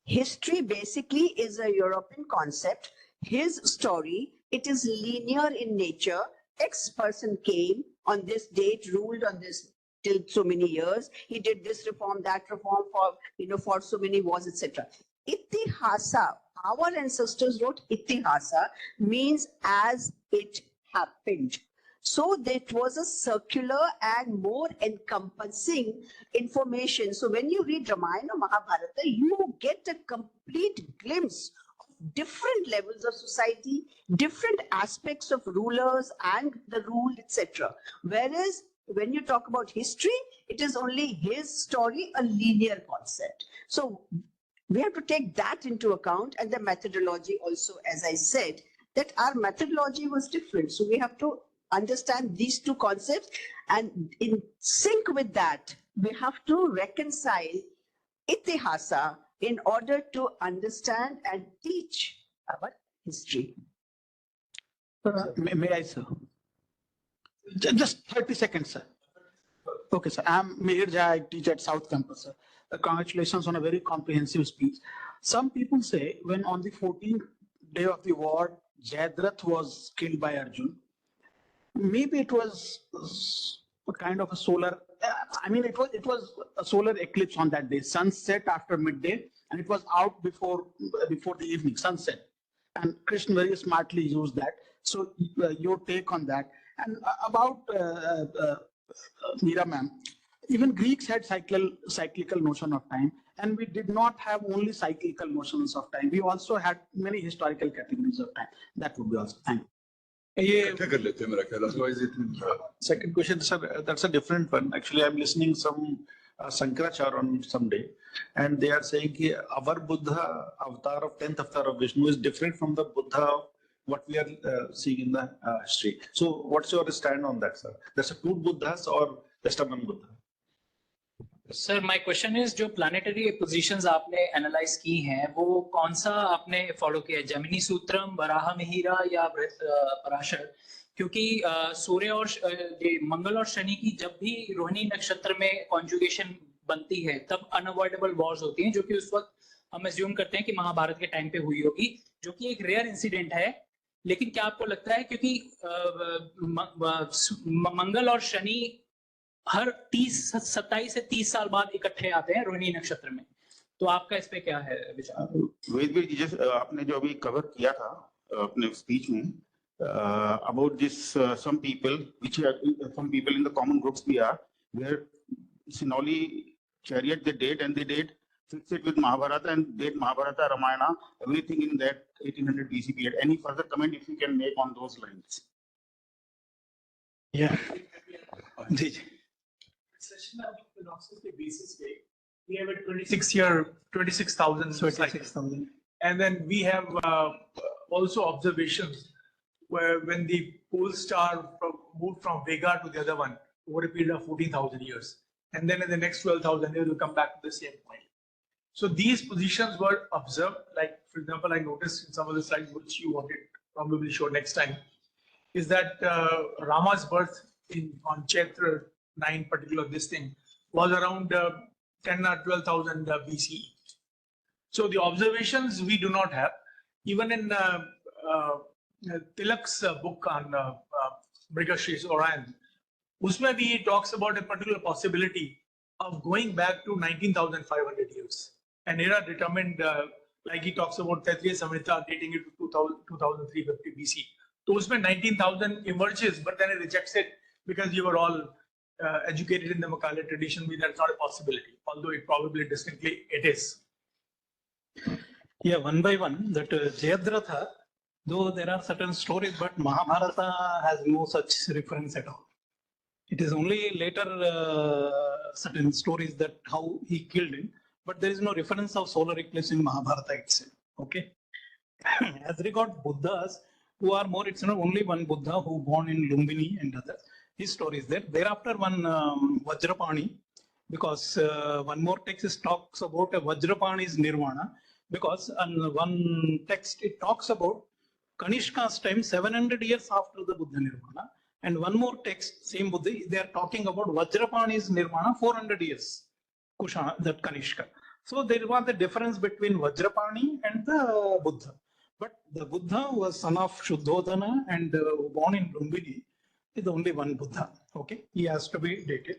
History basically is a European concept. His story, it is linear in nature. X person came on this date, ruled on this till so many years. He did this reform, that reform for so many wars, etc. Itihasa, our ancestors wrote itihasa, means as it happened. So that was a circular and more encompassing information. So when you read Ramayana, Mahabharata, you get a complete glimpse of different levels of society, different aspects of rulers and the ruled, etc. Whereas when you talk about history, it is only his story, a linear concept. So we have to take that into account, and the methodology also, as I said, that our methodology was different. So we have to understand these two concepts, and in sync with that, we have to reconcile itihasa in order to understand and teach our history. May I, sir? Just 30 seconds, sir. Okay, sir. I'm Mihir Jha. I teach at South Campus, sir. Congratulations on a very comprehensive speech. Some people say when on the 14th day of the war, Jayadratha was killed by Arjun. Maybe it was a kind of a solar. I mean, it was a solar eclipse on that day. Sunset after midday, and it was out before the evening, sunset. And Krishna very smartly used that. So your take on that, and about Meera ma'am, even Greeks had cyclical notion of time, and we did not have only cyclical notions of time. We also had many historical categories of time. That would be also. Thank you. Second question, sir, that's a different one. Actually, I'm listening some Sankaracharya on some day, and they are saying that our Buddha avatar of 10th avatar of Vishnu is different from the Buddha of what we are seeing in the history. So, what's your stand on that, sir? There's a two Buddhas or just a one Buddha? Sir my question is जो planetary positions आपने analyse की हैं वो कौन सा आपने follow किया, जमिनी सूत्रम, वराह मिहिरा या पराशर? क्योंकि सूर्य और मंगल और शनि की जब भी रोहिणी नक्षत्र में कॉन्जुगेशन बनती है तब अनअवॉइडेबल वॉर्स होती हैं, जो कि उस वक्त हम एज्यूम करते हैं कि महाभारत के टाइम पे हुई होगी, जो कि एक रेयर इंसिडेंट है। लेकिन क्या आपको लगता है क्योंकि मंगल और शनि हर 27 से 30 साल बाद इकट्ठे आते हैं रोहिणी नक्षत्र में, तो आपका इस पे क्या है विचार? वेदवीर जी, आपने जो अभी कवर किया था अपने स्पीच में about this, some people in the common groups we are where Sinoli chariot they date and they date fix it with Mahabharata and date Mahabharata, Ramayana, everything in that 1800 BC period. Any further comment if you can make on those lines? Yeah. Session of philosophy basis day, we have a 26,000 26,000. and then we have also observations where when the pole star moved from Vega to the other one over a period of 14,000 years, and then in the next 12,000 years will come back to the same point. So these positions were observed. Like for example, I noticed in some of the slides which you wanted probably show next time, is that Rama's birth on Chaitra 9 particular this thing was around 10 or 12,000 BCE. So the observations we do not have. Even in Tilak's book on Mrigashree Orion, usme he talks about a particular possibility of going back to 19,500 years. An era determined, like he talks about Taittiriya Samhita dating it to 2350 BC. So usme 19,000 emerges, but then he rejects it because you were all educated in the Macaulay tradition. That's not a possibility, although it probably distinctly it is. Yeah, one by one, that Jayadratha, though there are certain stories, but Mahabharata has no such reference at all. It is only later certain stories that how he killed him, but there is no reference of solar eclipse in Mahabharata itself. Okay. As regard Buddhas, who are more, it's not only one Buddha who born in Lumbini and others. His story is there. Thereafter, one Vajrapani, because one more text talks about a Vajrapani's Nirvana, because on one text it talks about Kanishka's time 700 years after the Buddha Nirvana, and one more text, same Buddha, they are talking about Vajrapani's Nirvana 400 years, Kushana, that Kanishka. So there was the difference between Vajrapani and the Buddha. But the Buddha was son of Shuddhodana and born in Lumbini. Is only one Buddha. Okay, he has to be dated.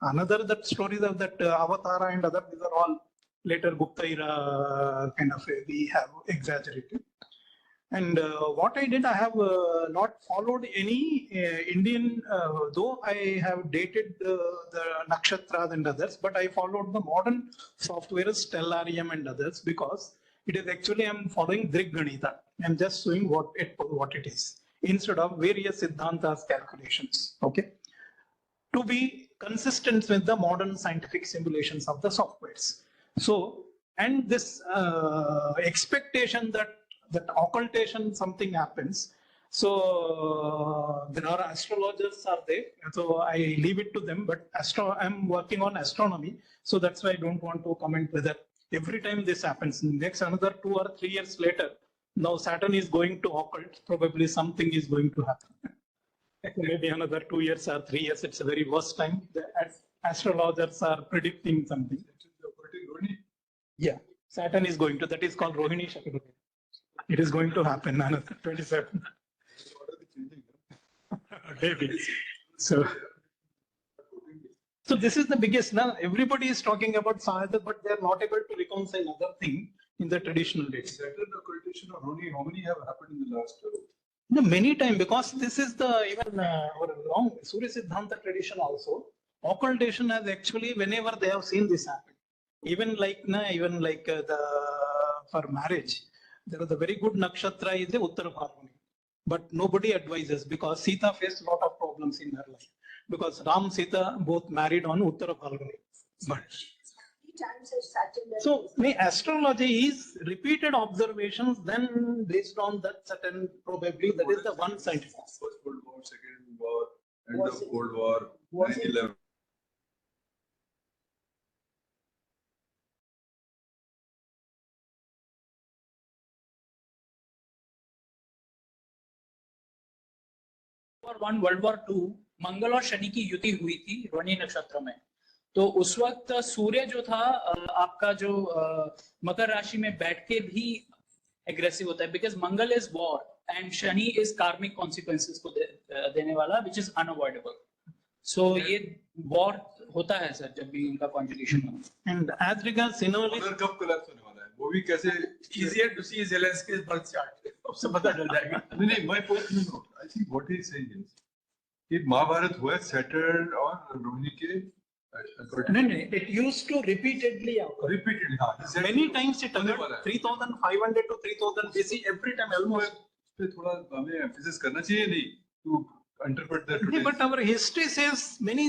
Another that stories of that Avatara and other, these are all later Gupta era kind of we have exaggerated. And what I did, I have not followed any Indian, though I have dated the nakshatras and others, but I followed the modern software Stellarium and others because it is actually I'm following Drig Ganita. I'm just showing what it is, instead of various Siddhantas calculations, okay? To be consistent with the modern scientific simulations of the softwares. So, and this expectation that occultation something happens. So, there are astrologers are there, so I leave it to them, but I'm working on astronomy, so that's why I don't want to comment whether every time this happens. Next another 2 or 3 years later, now Saturn is going to occult, probably something is going to happen. Maybe another 2 years or 3 years, it's a very worst time. The astrologers are predicting something. Yeah, Saturn is going to, that is called Rohini Shakti. It is going to happen another 27. Maybe. So this is the biggest. Now everybody is talking about Sahada, but they are not able to reconcile other thing in the traditional dates. Saturn occultation or only how many have happened in the last? No, many times, because this is the even our long Surya Siddhanta tradition also. Occultation has actually, whenever they have seen this happen, even like the for marriage, there is a very good nakshatra is the Uttara Phalguni, but nobody advises because Sita faced a lot of problems in her life because Ram Sita both married on Uttara Phalguni. But so the astrology is repeated observations, then based on that certain probably that is the one scientific. First World War, Second War, end of Cold War, 9/11. War 1 World War 2 मंगल और शनि की युति हुई थी रोहिणी नक्षत्र में। तो उस वक्त सूर्य जो था आपका जो मकर राशि में बैठ के भी एग्रेसिव होता है because Mangal is war and Shani is कार्मिक कॉन्सिक्वेंसेस को देने वाला विच इज अनअवॉइडेबल। सो ये वॉर होता है सर जब भी इनका कॉन्जुगेशन होता है। एंड एज रिगार्ड्स सिनोली कब कोलैप्स होने वाला है वो भी कैसे Easier to see Zelensky's birth chart. उससे पता चल जाएगा। नहीं my personal note I think what he is saying is कि महाभारत हुआ Saturn और रोहिणी के नहीं it used to repeatedly occur. repeatedly हाँ Many times it occurred 3500 to 3000 BC every time almost. पे थोड़ा हमें emphasis करना चाहिए नहीं to interpret that. But our history says many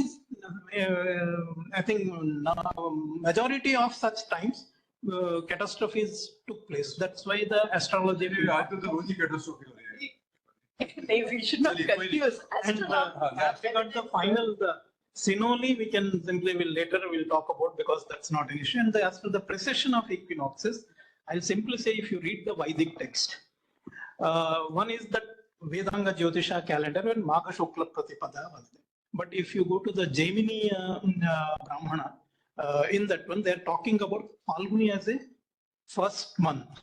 I think majority of such times catastrophes took place. That's why the astrology. आज तो रोज ही catastrophe हो रही है। We should not confuse And as regards the final, the synody, we can simply we'll talk about because that's not an issue. And as for the precession of equinoxes, I'll simply say if you read the Vedic text, one is that Vedanga Jyotisha calendar when Magha Shukla Pratipada was there. But if you go to the Jaimini Brahmana, in that one, they're talking about Phalguni as a first month.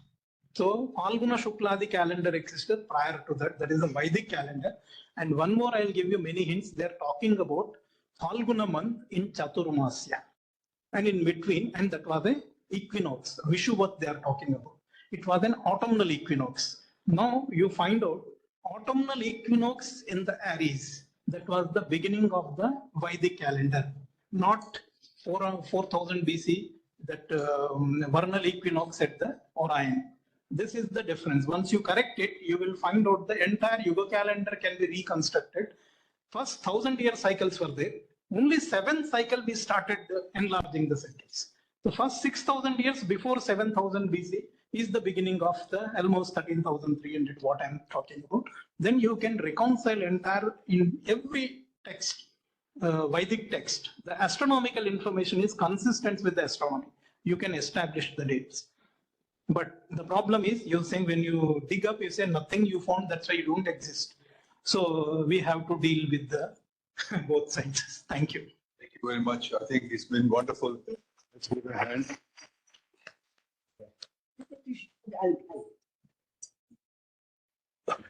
So Phalguna Shukladi calendar existed prior to that. That is the Vedic calendar. And one more, I'll give you many hints. They're talking about Phalguna month in Chaturmasya. And in between, and that was the equinox, Vishuvat they are talking about. It was an autumnal equinox. Now you find out autumnal equinox in the Aries. That was the beginning of the Vedic calendar. Not 4000 BC, that vernal equinox at the Orion. This is the difference. Once you correct it, you will find out the entire Yuga calendar can be reconstructed. First 1000-year cycles were there. Only 7th cycle we started enlarging the cycles. The first 6000 years before 7000 BC is the beginning of the almost 13,300 what I'm talking about. Then you can reconcile entire in every text, Vedic text. The astronomical information is consistent with the astronomy. You can establish the dates. But the problem is you're saying when you dig up, you say nothing you found, that's why you don't exist. So we have to deal with the both sides. Thank you. Thank you very much. I think it's been wonderful. Let's give a hand.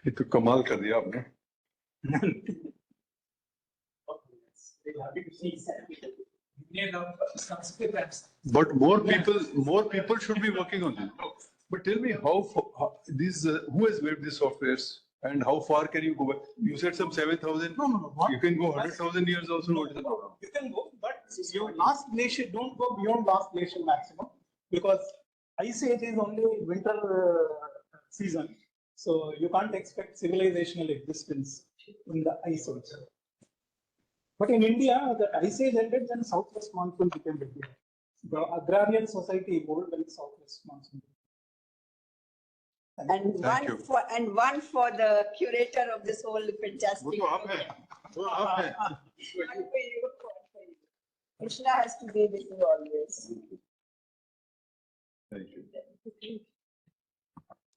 ये तो कमाल कर दिया आपने. But more people should be working on this. But tell me how these who has made these softwares and how far can you go back? You said some 7,000. No. You can go 100,000 years also. What is the problem? You can go, but your last glacier, don't go beyond last glacier maximum because ice age is only winter season. So you can't expect civilizational existence in the ice also. But in India, the ice age ended when southwest monsoon became regular. The agrarian society evolved when southwest monsoon. And one for the curator of this whole fantastic. One for you. Krishna has to be with you always. Thank you.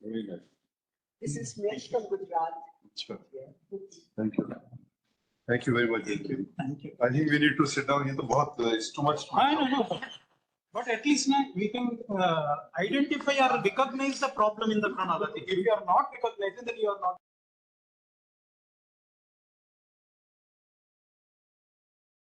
Very nice. This is Mesh from Gujarat. Sure. Thank you. Thank you very much. Thank you. I think we need to sit down here. It's too much. No. But at least now we can identify or recognize the problem in the chronology. If you are not recognizing, then you are not